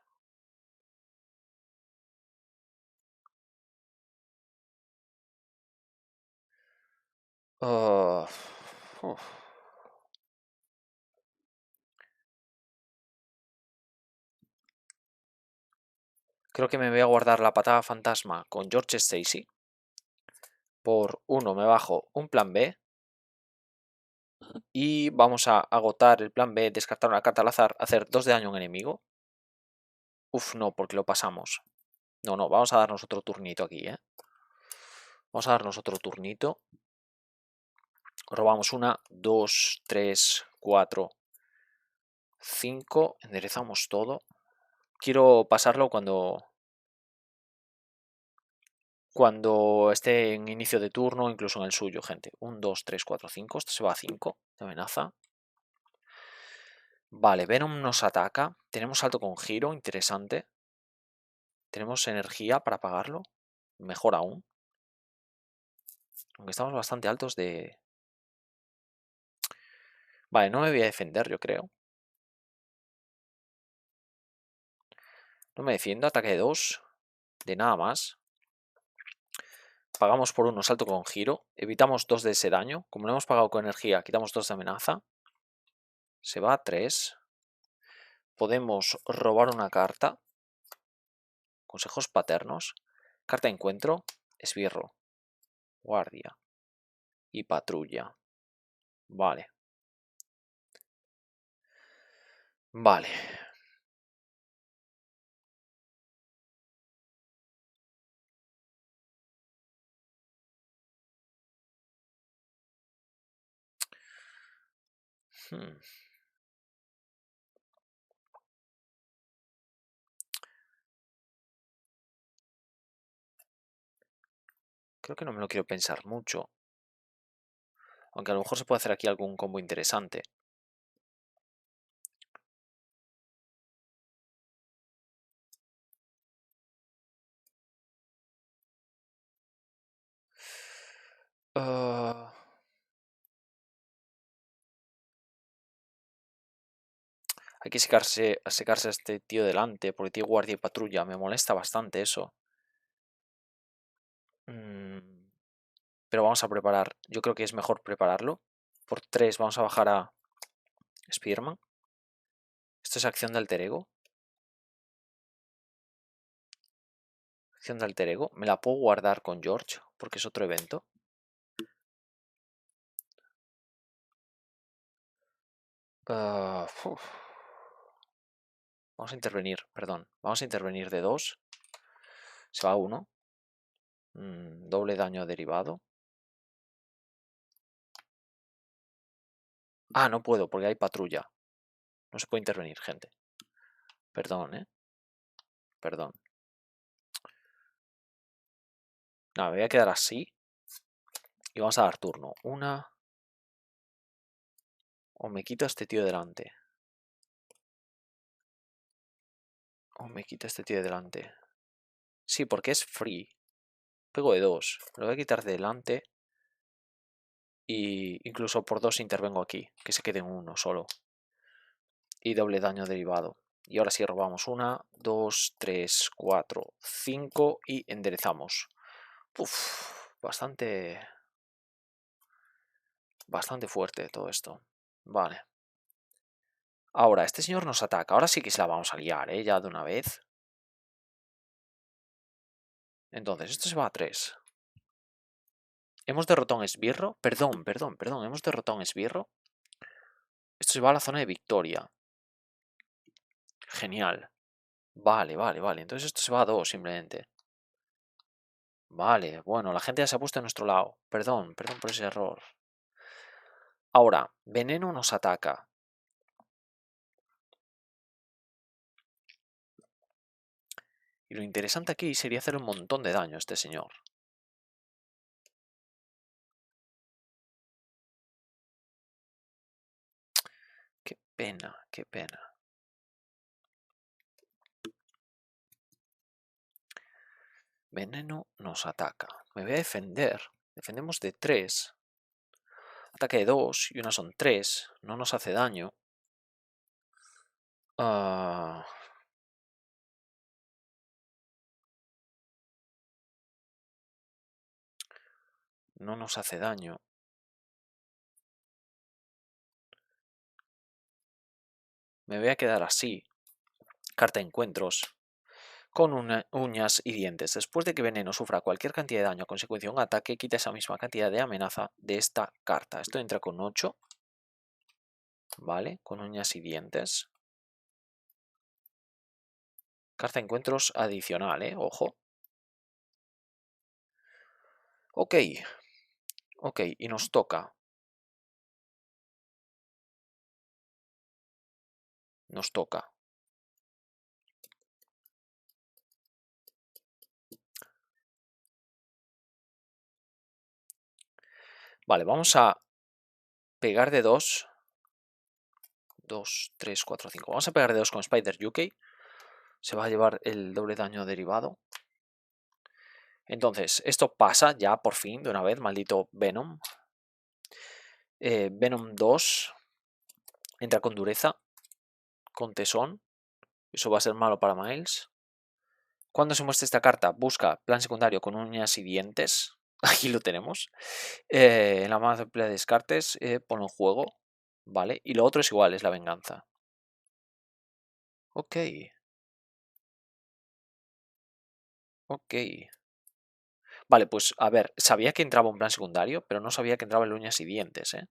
Creo que me voy a guardar la patada fantasma con George Stacy. Por 1 me bajo un plan B. Y vamos a agotar el plan B, descartar una carta al azar, hacer 2 de daño a un enemigo. Uf, no, porque lo pasamos. No, vamos a darnos otro turnito aquí, ¿eh? Vamos a darnos otro turnito. Robamos 1, 2, 3, 4, 5. Enderezamos todo. Quiero pasarlo cuando esté en inicio de turno, incluso en el suyo, gente. 1, 2, 3, 4, 5. Esto se va a 5 de amenaza. Vale, Venom nos ataca. Tenemos salto con giro, interesante. Tenemos energía para pagarlo. Mejor aún. Aunque estamos bastante altos de... Vale, no me voy a defender, yo creo. No me defiendo, ataque de 2. De nada más. Pagamos por 1, salto con giro. Evitamos 2 de ese daño. Como no hemos pagado con energía, quitamos 2 de amenaza. Se va a 3. Podemos robar una carta. Consejos paternos. Carta de encuentro. Esbirro. Guardia. Y patrulla. Vale. Vale. Creo que no me lo quiero pensar mucho. Aunque a lo mejor se puede hacer aquí algún combo interesante. Hay que secarse a este tío delante, porque tiene guardia y patrulla. Me molesta bastante eso. Pero vamos a preparar. Yo creo que es mejor prepararlo. Por 3 vamos a bajar a Spearman. Esto es acción de alter ego. Acción de alter ego. Me la puedo guardar con George, porque es otro evento. Vamos a intervenir, perdón. Vamos a intervenir de 2. Se va 1. Doble daño derivado. Ah, no puedo porque hay patrulla. No se puede intervenir, gente. Perdón, Perdón. No, me voy a quedar así. Y vamos a dar turno. Una. O me quito a este tío delante. O me quito a este tío de delante. Sí, porque es free. Pego de 2. Lo voy a quitar de delante. Y incluso por 2 intervengo aquí, que se quede en 1 solo. Y doble daño derivado. Y ahora sí robamos 1, 2, 3, 4, 5 y enderezamos. Uf, bastante fuerte todo esto. Vale. Ahora, este señor nos ataca. Ahora sí que se la vamos a liar, ¿eh? Ya de una vez. Entonces, esto se va a 3. Hemos derrotado a un esbirro. Perdón. Hemos derrotado a un esbirro. Esto se va a la zona de victoria. Genial. Vale. Entonces esto se va a 2 simplemente. Vale, bueno, la gente ya se ha puesto a nuestro lado. Perdón por ese error. Ahora, veneno nos ataca. Y lo interesante aquí sería hacer un montón de daño a este señor. Qué pena. Veneno nos ataca. Me voy a defender. Defendemos de 3. Ataque de 2 y una son 3. No nos hace daño. No nos hace daño. Me voy a quedar así. Carta de encuentros. Con uñas y dientes. Después de que veneno sufra cualquier cantidad de daño a consecuencia de un ataque, quita esa misma cantidad de amenaza de esta carta. Esto entra con 8. Vale, con uñas y dientes. Carta de encuentros adicional, ojo. Ok, y nos toca. Vale, vamos a pegar de 2. 2, 3, 4, 5. Vamos a pegar de 2 con Spider UK. Se va a llevar el doble daño derivado. Entonces, esto pasa ya por fin, de una vez, maldito Venom. Venom 2 entra con dureza, con tesón. Eso va a ser malo para Miles. Cuando se muestre esta carta, busca plan secundario con uñas y dientes. Aquí lo tenemos. En la mano de descartes, ponlo en juego. Vale, y lo otro es igual, es la venganza. Ok. Vale, pues a ver, sabía que entraba un plan secundario, pero no sabía que entraba en uñas y dientes, ¿eh?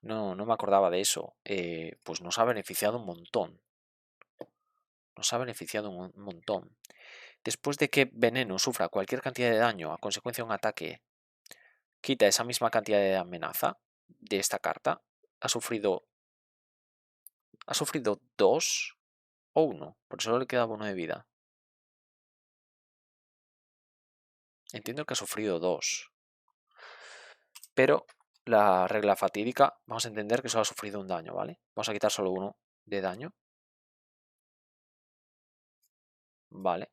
No me acordaba de eso. Pues nos ha beneficiado un montón. Después de que Veneno sufra cualquier cantidad de daño a consecuencia de un ataque, quita esa misma cantidad de amenaza de esta carta. Ha sufrido 2 o 1, por solo le quedaba 1 de vida. Entiendo que ha sufrido 2. Pero la regla fatídica, vamos a entender que solo ha sufrido un daño, ¿vale? Vamos a quitar solo 1 de daño. Vale.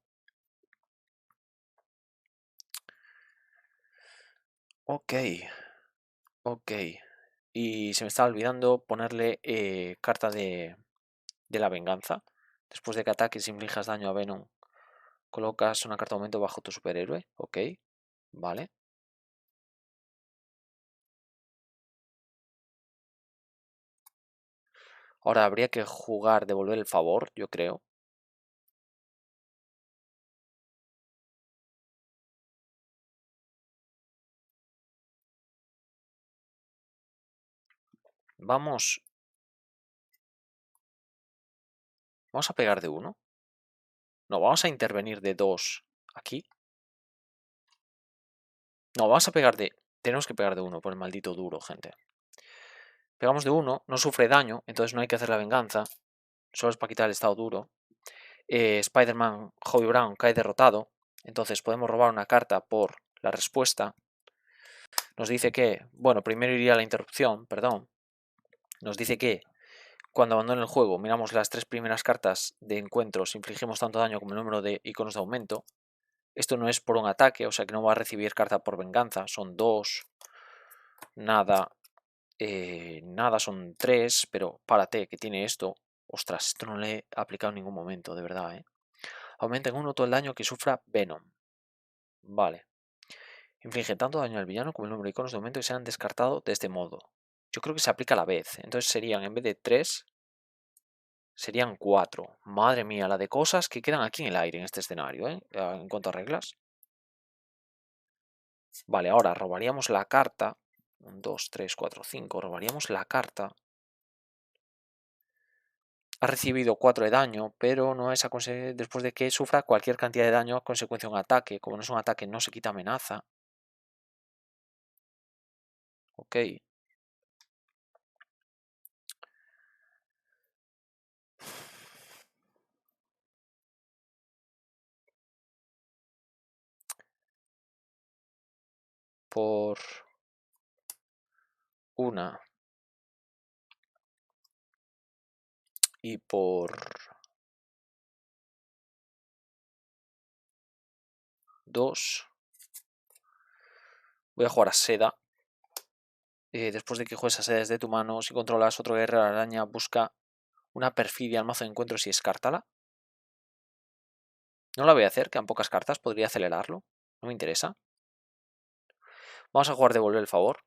Ok. Y se me estaba olvidando ponerle carta de la venganza. Después de que ataques e inflijas daño a Venom, colocas una carta de aumento bajo tu superhéroe. Ok. Vale. Ahora habría que jugar devolver el favor, yo creo. Vamos a pegar de 1. No, vamos a intervenir de 2 aquí. No, vamos a pegar de... Tenemos que pegar de 1 por el maldito duro, gente. Pegamos de 1, no sufre daño, entonces no hay que hacer la venganza. Solo es para quitar el estado duro. Spider-Man Hobie Brown cae derrotado. Entonces podemos robar una carta por la respuesta. Nos dice que... Bueno, primero iría la interrupción, perdón. Nos dice que cuando abandone el juego miramos las 3 primeras cartas de encuentros, infligimos tanto daño como el número de iconos de aumento. Esto no es por un ataque, o sea que no va a recibir carta por venganza, son 2, Nada. Nada son 3, pero párate, que tiene esto. Ostras, esto no le he aplicado en ningún momento, de verdad, ¿eh? Aumenta en 1 todo el daño que sufra Venom. Vale. Inflige tanto daño al villano como el número de iconos de aumento que se han descartado de este modo. Yo creo que se aplica a la vez. Entonces serían, en vez de 3, serían 4. Madre mía, la de cosas que quedan aquí en el aire en este escenario, ¿eh? En cuanto a reglas. Vale, ahora robaríamos la carta. 1, 2, 3, 4, 5. Robaríamos la carta. Ha recibido 4 de daño, pero no es después de que sufra cualquier cantidad de daño a consecuencia de un ataque. Como no es un ataque, no se quita amenaza. Ok. Por una. Y por 2. Voy a jugar a Seda. Después de que juegues a Seda desde tu mano, si controlas otro guerrero araña, busca una perfidia al mazo de encuentros y descártala. No la voy a hacer, quedan pocas cartas, podría acelerarlo. No me interesa. Vamos a jugar devolver el favor.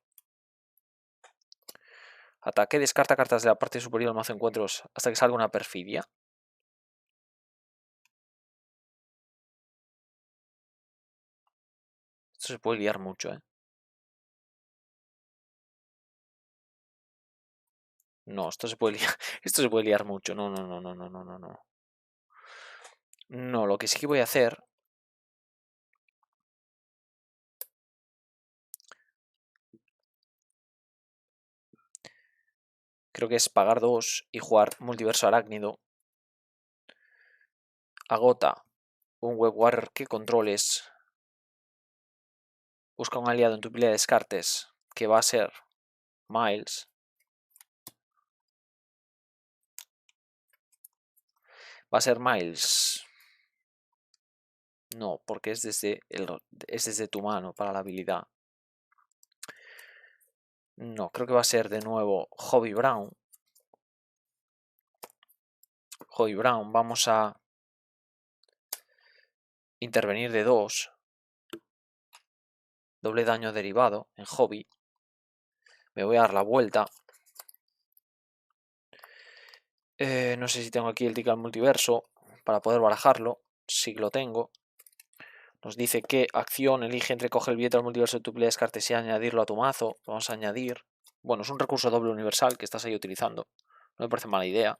Ataque, descarta cartas de la parte superior del mazo de encuentros hasta que salga una perfidia. Esto se puede liar mucho, ¿eh? No, esto se puede liar, esto se puede liar mucho. No, no, no, no, no, no, no, no. No, lo que sí que voy a hacer. Creo que es pagar 2 y jugar multiverso arácnido. Agota un web warrior que controles. Busca un aliado en tu pila de descartes, que va a ser Miles. Va a ser Miles. No, porque es desde tu mano para la habilidad. No, creo que va a ser de nuevo Hobby Brown. Hobby Brown, vamos a intervenir de 2. Doble daño derivado en Hobby. Me voy a dar la vuelta. No sé si tengo aquí el ticket al multiverso para poder barajarlo. Sí que lo tengo. Nos dice que acción, elige entre coge el billete al multiverso de tu pila de descartes y añadirlo a tu mazo. Vamos a añadir. Bueno, es un recurso doble universal que estás ahí utilizando. No me parece mala idea.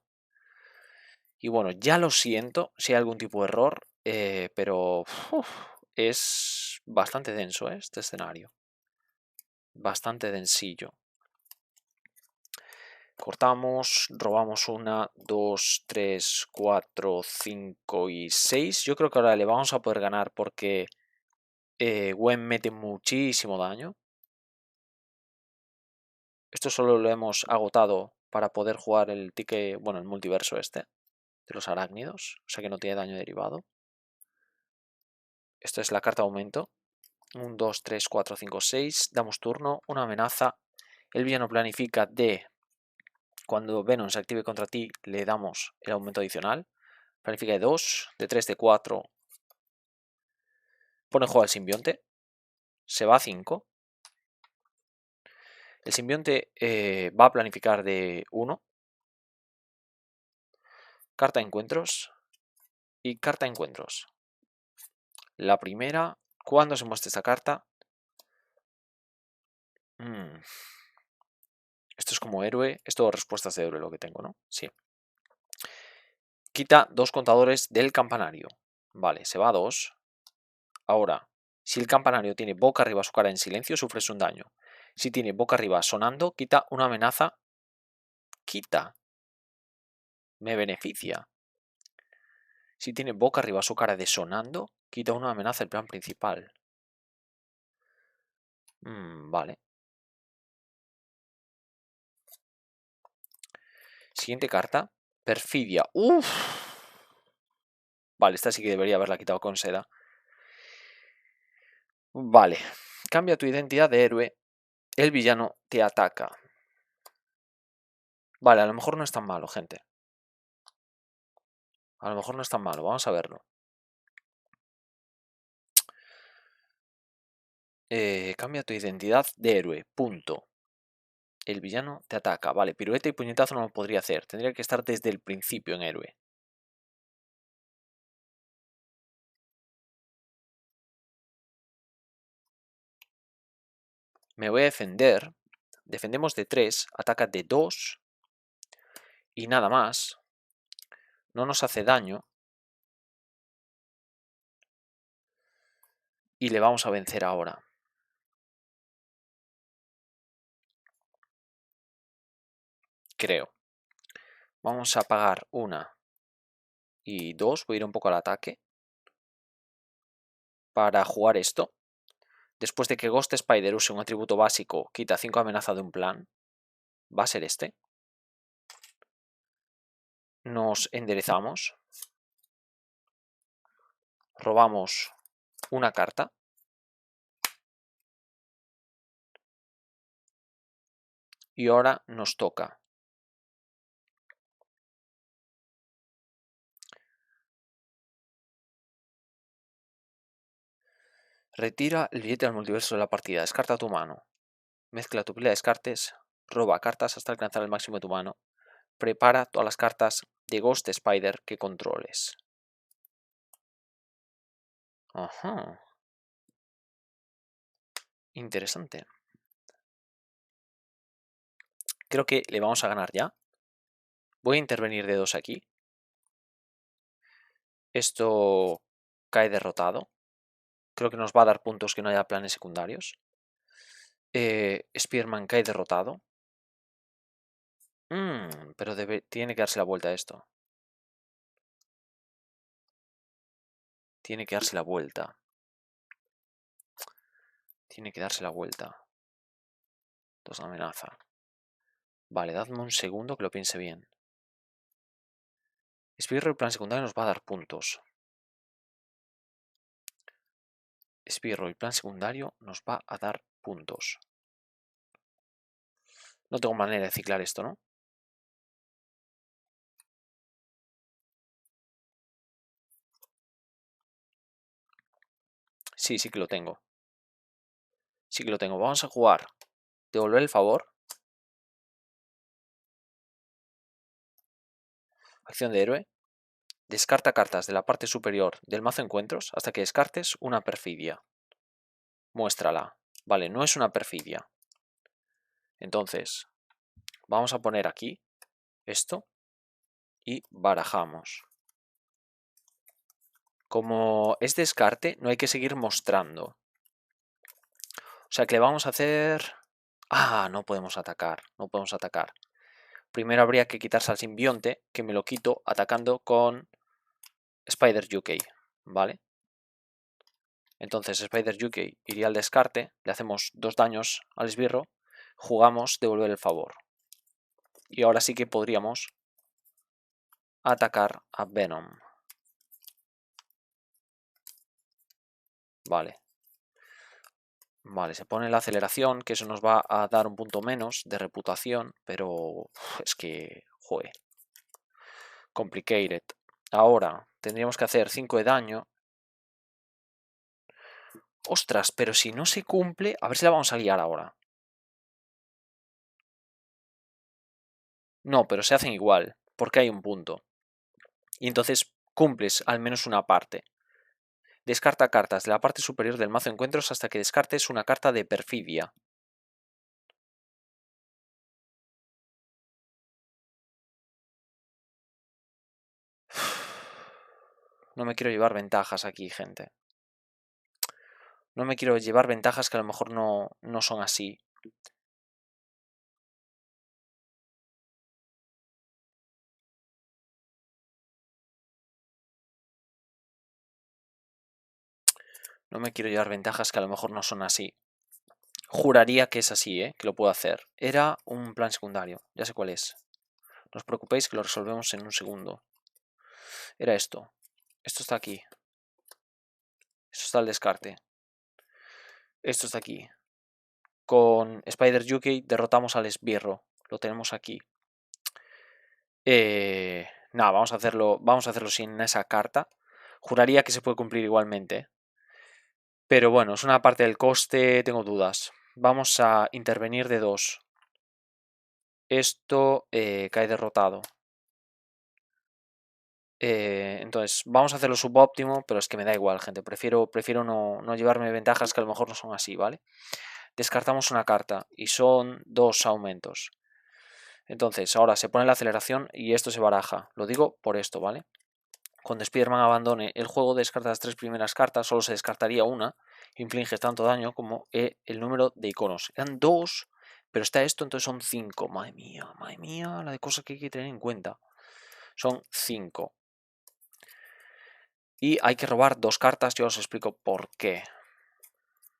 Y bueno, ya lo siento si hay algún tipo de error, pero es bastante denso este escenario. Bastante densillo. Cortamos, robamos 1, 2, 3, 4, 5 y 6. Yo creo que ahora le vamos a poder ganar porque Gwen mete muchísimo daño. Esto solo lo hemos agotado para poder jugar el ticket, bueno, el multiverso este de los arácnidos, o sea que no tiene daño derivado. Esto es la carta de aumento. 1, 2, 3, 4, 5, 6. Damos turno, una amenaza. El villano planifica de cuando Venom se active contra ti, le damos el aumento adicional. Planifica de 2, de 3, de 4. Pone en juego al simbionte. Se va a 5. El simbionte va a planificar de 1. Carta de encuentros. Y carta de encuentros. La primera, cuando se muestre esta carta. Esto es como héroe. Esto respuestas de héroe lo que tengo, ¿no? Sí. Quita 2 contadores del campanario. Vale, se va a 2. Ahora, si el campanario tiene boca arriba su cara en silencio, sufres un daño. Si tiene boca arriba sonando, quita una amenaza. Quita. Me beneficia. Si tiene boca arriba su cara de sonando, quita una amenaza del plan principal. Vale. Siguiente carta. Perfidia. Uff. Vale, esta sí que debería haberla quitado con seda. Vale. Cambia tu identidad de héroe El villano te ataca. Vale, a lo mejor no es tan malo, gente. A lo mejor no es tan malo, vamos a verlo. Cambia tu identidad de héroe, punto. El villano te ataca. Vale, pirueta y puñetazo no lo podría hacer. Tendría que estar desde el principio en héroe. Me voy a defender. Defendemos de 3, ataca de 2 y nada más. No nos hace daño. Y le vamos a vencer ahora. Creo. Vamos a pagar 1 y 2. Voy a ir un poco al ataque. Para jugar esto. Después de que Ghost Spider use un atributo básico, quita 5 amenaza de un plan. Va a ser este. Nos enderezamos. Robamos una carta. Y ahora nos toca. Retira el billete del multiverso de la partida. Descarta tu mano. Mezcla tu pila de descartes. Roba cartas hasta alcanzar el máximo de tu mano. Prepara todas las cartas de Ghost Spider que controles. Ajá. Interesante. Creo que le vamos a ganar ya. Voy a intervenir de 2 aquí. Esto cae derrotado. Creo que nos va a dar puntos que no haya planes secundarios. Spearman cae derrotado. Pero tiene que darse la vuelta a esto. Tiene que darse la vuelta. Tiene que darse la vuelta. 2 amenaza. Vale, dadme un segundo que lo piense bien. Esbirro, el plan secundario nos va a dar puntos. Esbirro, el plan secundario nos va a dar puntos. No tengo manera de ciclar esto, ¿no? Sí, sí que lo tengo. Sí que lo tengo. Vamos a jugar. Devolver el favor. Acción de héroe. Descarta cartas de la parte superior del mazo encuentros hasta que descartes una perfidia. Muéstrala. Vale, no es una perfidia. Entonces, vamos a poner aquí esto y barajamos. Como es descarte, no hay que seguir mostrando. O sea que le vamos a hacer... Ah, no podemos atacar, no podemos atacar. Primero habría que quitarse al simbionte, que me lo quito atacando con Spider UK, ¿vale? Entonces Spider UK iría al descarte, le hacemos 2 daños al esbirro, jugamos devolver el favor. Y ahora sí que podríamos atacar a Venom. Vale. Vale, se pone la aceleración, que eso nos va a dar un punto menos de reputación, pero es que, joder. Complicated. Ahora tendríamos que hacer 5 de daño. Ostras, pero si no se cumple, a ver si la vamos a liar ahora. No, pero se hacen igual, porque hay un punto. Y entonces cumples al menos una parte. Descarta cartas de la parte superior del mazo de encuentros hasta que descartes una carta de perfidia. No me quiero llevar ventajas aquí, gente. No me quiero llevar ventajas que a lo mejor no son así. No me quiero llevar ventajas que a lo mejor no son así. Juraría que es así, que lo puedo hacer. Era un plan secundario, ya sé cuál es. No os preocupéis que lo resolvemos en un segundo. Era esto. Esto está aquí. Esto está al descarte. Esto está aquí. con Spider Yuki derrotamos al esbirro. Lo tenemos aquí. Nada, vamos a hacerlo sin esa carta. Juraría que se puede cumplir igualmente. Pero bueno, es una parte del coste, tengo dudas. Vamos a intervenir de 2. Esto cae derrotado. Entonces, vamos a hacerlo subóptimo, pero es que me da igual, gente. Prefiero no llevarme ventajas que a lo mejor no son así, ¿vale? Descartamos una carta y son 2 aumentos. Entonces, ahora se pone la aceleración y esto se baraja. Lo digo por esto, ¿vale? Cuando Spider-Man abandone el juego, descarta las 3 primeras cartas, solo se descartaría una. Infliges tanto daño como el número de iconos. Eran 2, pero está esto, entonces son 5. Madre mía, la de cosas que hay que tener en cuenta. Son 5. Y hay que robar 2 cartas, yo os explico por qué.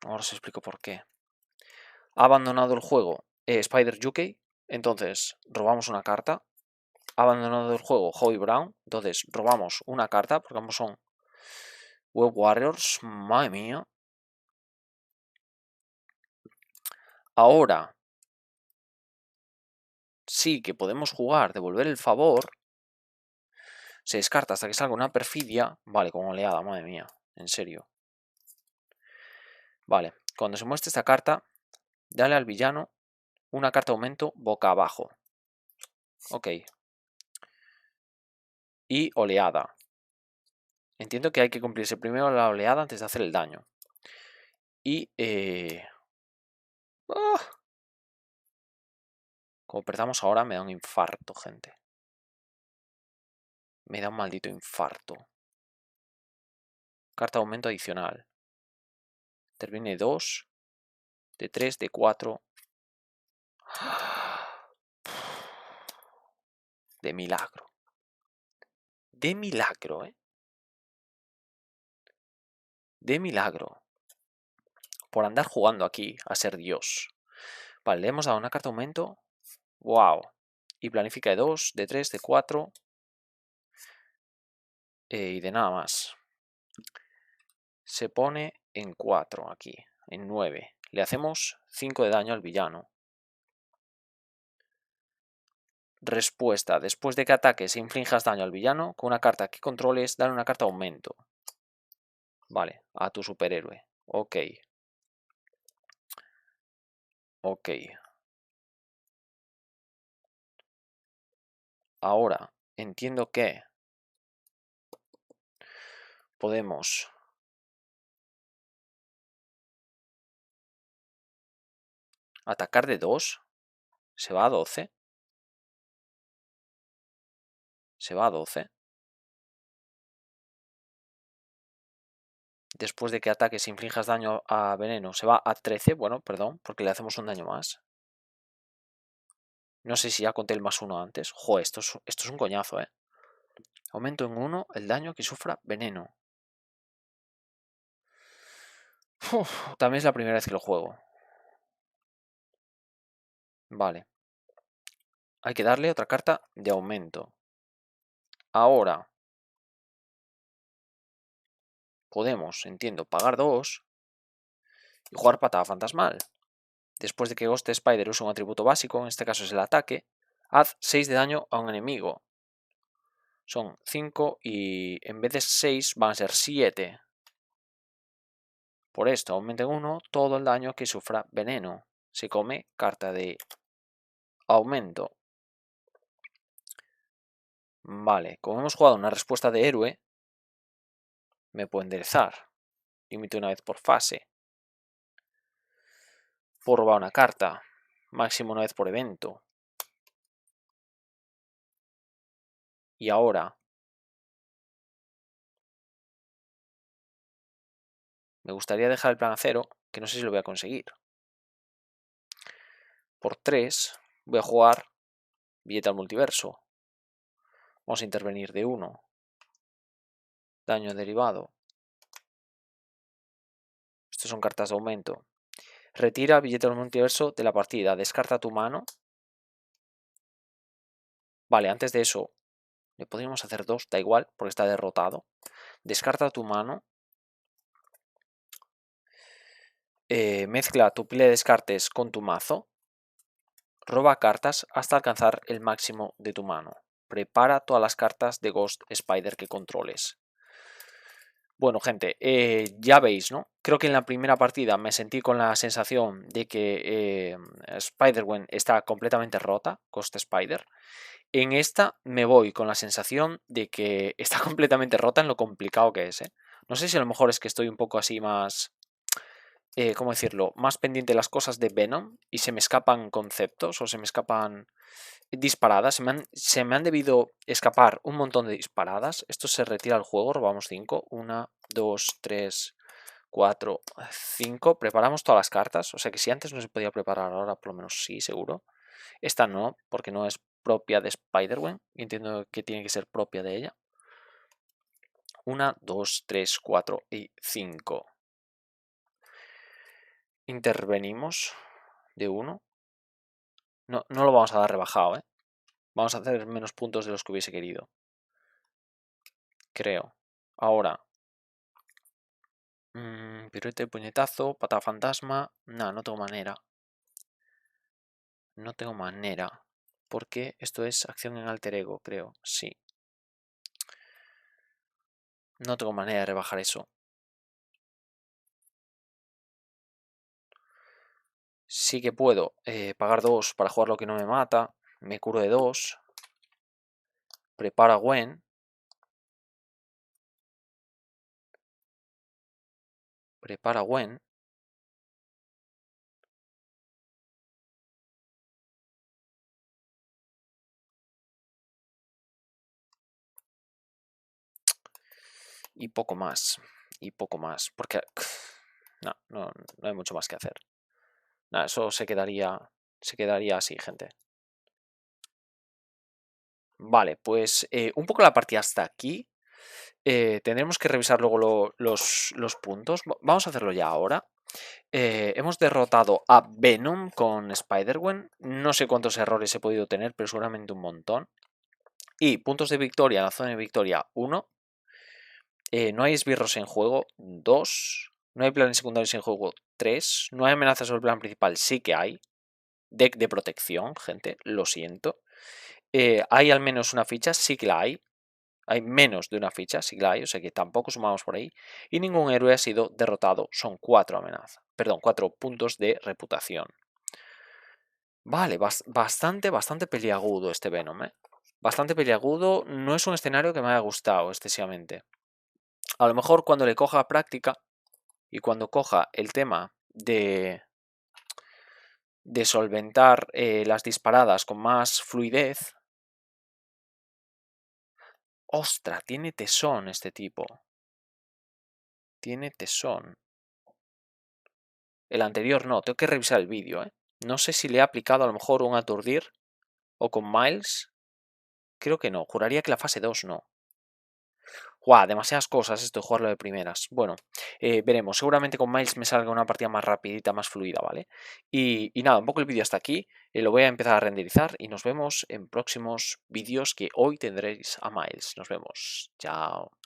Ahora os explico por qué. Ha abandonado el juego Spider Yuki, entonces robamos una carta. Ha abandonado el juego Hobby Brown, entonces robamos una carta, porque ambos son Web Warriors. Madre mía. Ahora sí que podemos jugar, devolver el favor. Se descarta hasta que salga una perfidia. Vale, con oleada, madre mía, en serio. Vale, cuando se muestre esta carta, dale al villano una carta de aumento boca abajo. Ok. Y oleada. Entiendo que hay que cumplirse primero la oleada antes de hacer el daño. Y... como perdamos ahora me da un infarto, gente. Me da un maldito infarto. Carta de aumento adicional. Termine 2. De 3, de 4. De milagro. De milagro, ¿eh? De milagro. Por andar jugando aquí a ser Dios. Vale, le hemos dado una carta de aumento. Wow. Y planifica de 2, de 3, de 4. Y de nada más. Se pone en 4 aquí. En 9. Le hacemos 5 de daño al villano. Respuesta. Después de que ataques e inflinjas daño al villano, con una carta que controles, dale una carta de aumento. Vale, a tu superhéroe. Ok. Ok. Ahora, entiendo que podemos atacar de 2. Se va a 12. Se va a 12. Después de que ataques e inflijas daño a veneno, se va a 13. Bueno, perdón, porque le hacemos un daño más. No sé si ya conté el +1 antes. Joder, esto es un coñazo, ¿eh? Aumento en 1 el daño que sufra veneno. Uf, también es la primera vez que lo juego. Vale. Hay que darle otra carta de aumento. Ahora. Podemos, entiendo, pagar 2 y jugar patada fantasmal. Después de que Ghost Spider use un atributo básico, en este caso es el ataque, haz 6 de daño a un enemigo. Son 5 y en vez de 6 van a ser 7. Por esto aumenta en 1 todo el daño que sufra veneno. Se come carta de aumento. Vale, como hemos jugado una respuesta de héroe, me puedo enderezar. Límite una vez por fase. Puedo robar una carta. Máximo una vez por evento. Y ahora me gustaría dejar el plan a 0, que no sé si lo voy a conseguir. Por 3 voy a jugar billete al multiverso. Vamos a intervenir de 1. Daño derivado. Estas son cartas de aumento. Retira billete al multiverso de la partida. Descarta tu mano. Vale, antes de eso le podríamos hacer 2, da igual, porque está derrotado. Descarta tu mano. Mezcla tu pila de descartes con tu mazo. Roba cartas hasta alcanzar el máximo de tu mano. Prepara todas las cartas de Ghost Spider que controles. Bueno, gente, ya veis, ¿no? Creo que en la primera partida me sentí con la sensación de que Spider-Gwen está completamente rota, Ghost Spider. En esta me voy con la sensación de que está completamente rota en lo complicado que es, ¿eh? No sé si a lo mejor es que estoy un poco así más, ¿cómo decirlo? Más pendiente de las cosas de Venom y se me escapan conceptos o se me escapan disparadas. Se me han debido escapar un montón de disparadas. Esto se retira al juego, robamos 5. 1, 2, 3, 4, 5. Preparamos todas las cartas. O sea que si antes no se podía preparar, ahora por lo menos sí, seguro. Esta no, porque no es propia de Spider-Gwen. Entiendo que tiene que ser propia de ella. 1, 2, 3, 4 y 5. Intervenimos de 1. No, no lo vamos a dar rebajado, ¿eh? Vamos a hacer menos puntos de los que hubiese querido. Creo. Ahora. Pirueta y puñetazo, patada fantasma. No, no tengo manera. No tengo manera. Porque esto es acción en alter ego, creo. Sí. No tengo manera de rebajar eso. Sí que puedo pagar 2 para jugar lo que no me mata. Me curo de 2. Preparo a Gwen. Prepara a Gwen. Y poco más. Y poco más. Porque no hay mucho más que hacer. Nada, eso se quedaría así, gente. Vale, pues un poco la partida hasta aquí. Tendremos que revisar luego los puntos. Vamos a hacerlo ya ahora. Hemos derrotado a Venom con Spider-Gwen. No sé cuántos errores he podido tener, pero seguramente un montón. Y puntos de victoria en la zona de victoria, 1. No hay esbirros en juego, 2. No hay planes secundarios en juego, 3. No hay amenazas sobre el plan principal, sí que hay. Deck de protección, gente, lo siento. ¿Hay al menos una ficha? Sí que la hay. Hay menos de una ficha, sí que la hay, o sea que tampoco sumamos por ahí. Y ningún héroe ha sido derrotado. Son 4 amenazas. Perdón, 4 puntos de reputación. Vale, bastante peliagudo este Venom, ¿eh? Bastante peliagudo. No es un escenario que me haya gustado excesivamente. A lo mejor cuando le coja práctica y cuando coja el tema de solventar las disparadas con más fluidez. ¡Ostras! Tiene tesón este tipo. Tiene tesón. El anterior no, tengo que revisar el vídeo, ¿eh? No sé si le he aplicado a lo mejor un aturdir o con Miles. Creo que no, juraría que la fase 2 no. ¡Guau! Demasiadas cosas esto de jugarlo de primeras. Bueno, veremos. Seguramente con Miles me salga una partida más rapidita, más fluida, ¿vale? Y nada, un poco el vídeo hasta aquí. Lo voy a empezar a renderizar y nos vemos en próximos vídeos que hoy tendréis a Miles. Nos vemos. Chao.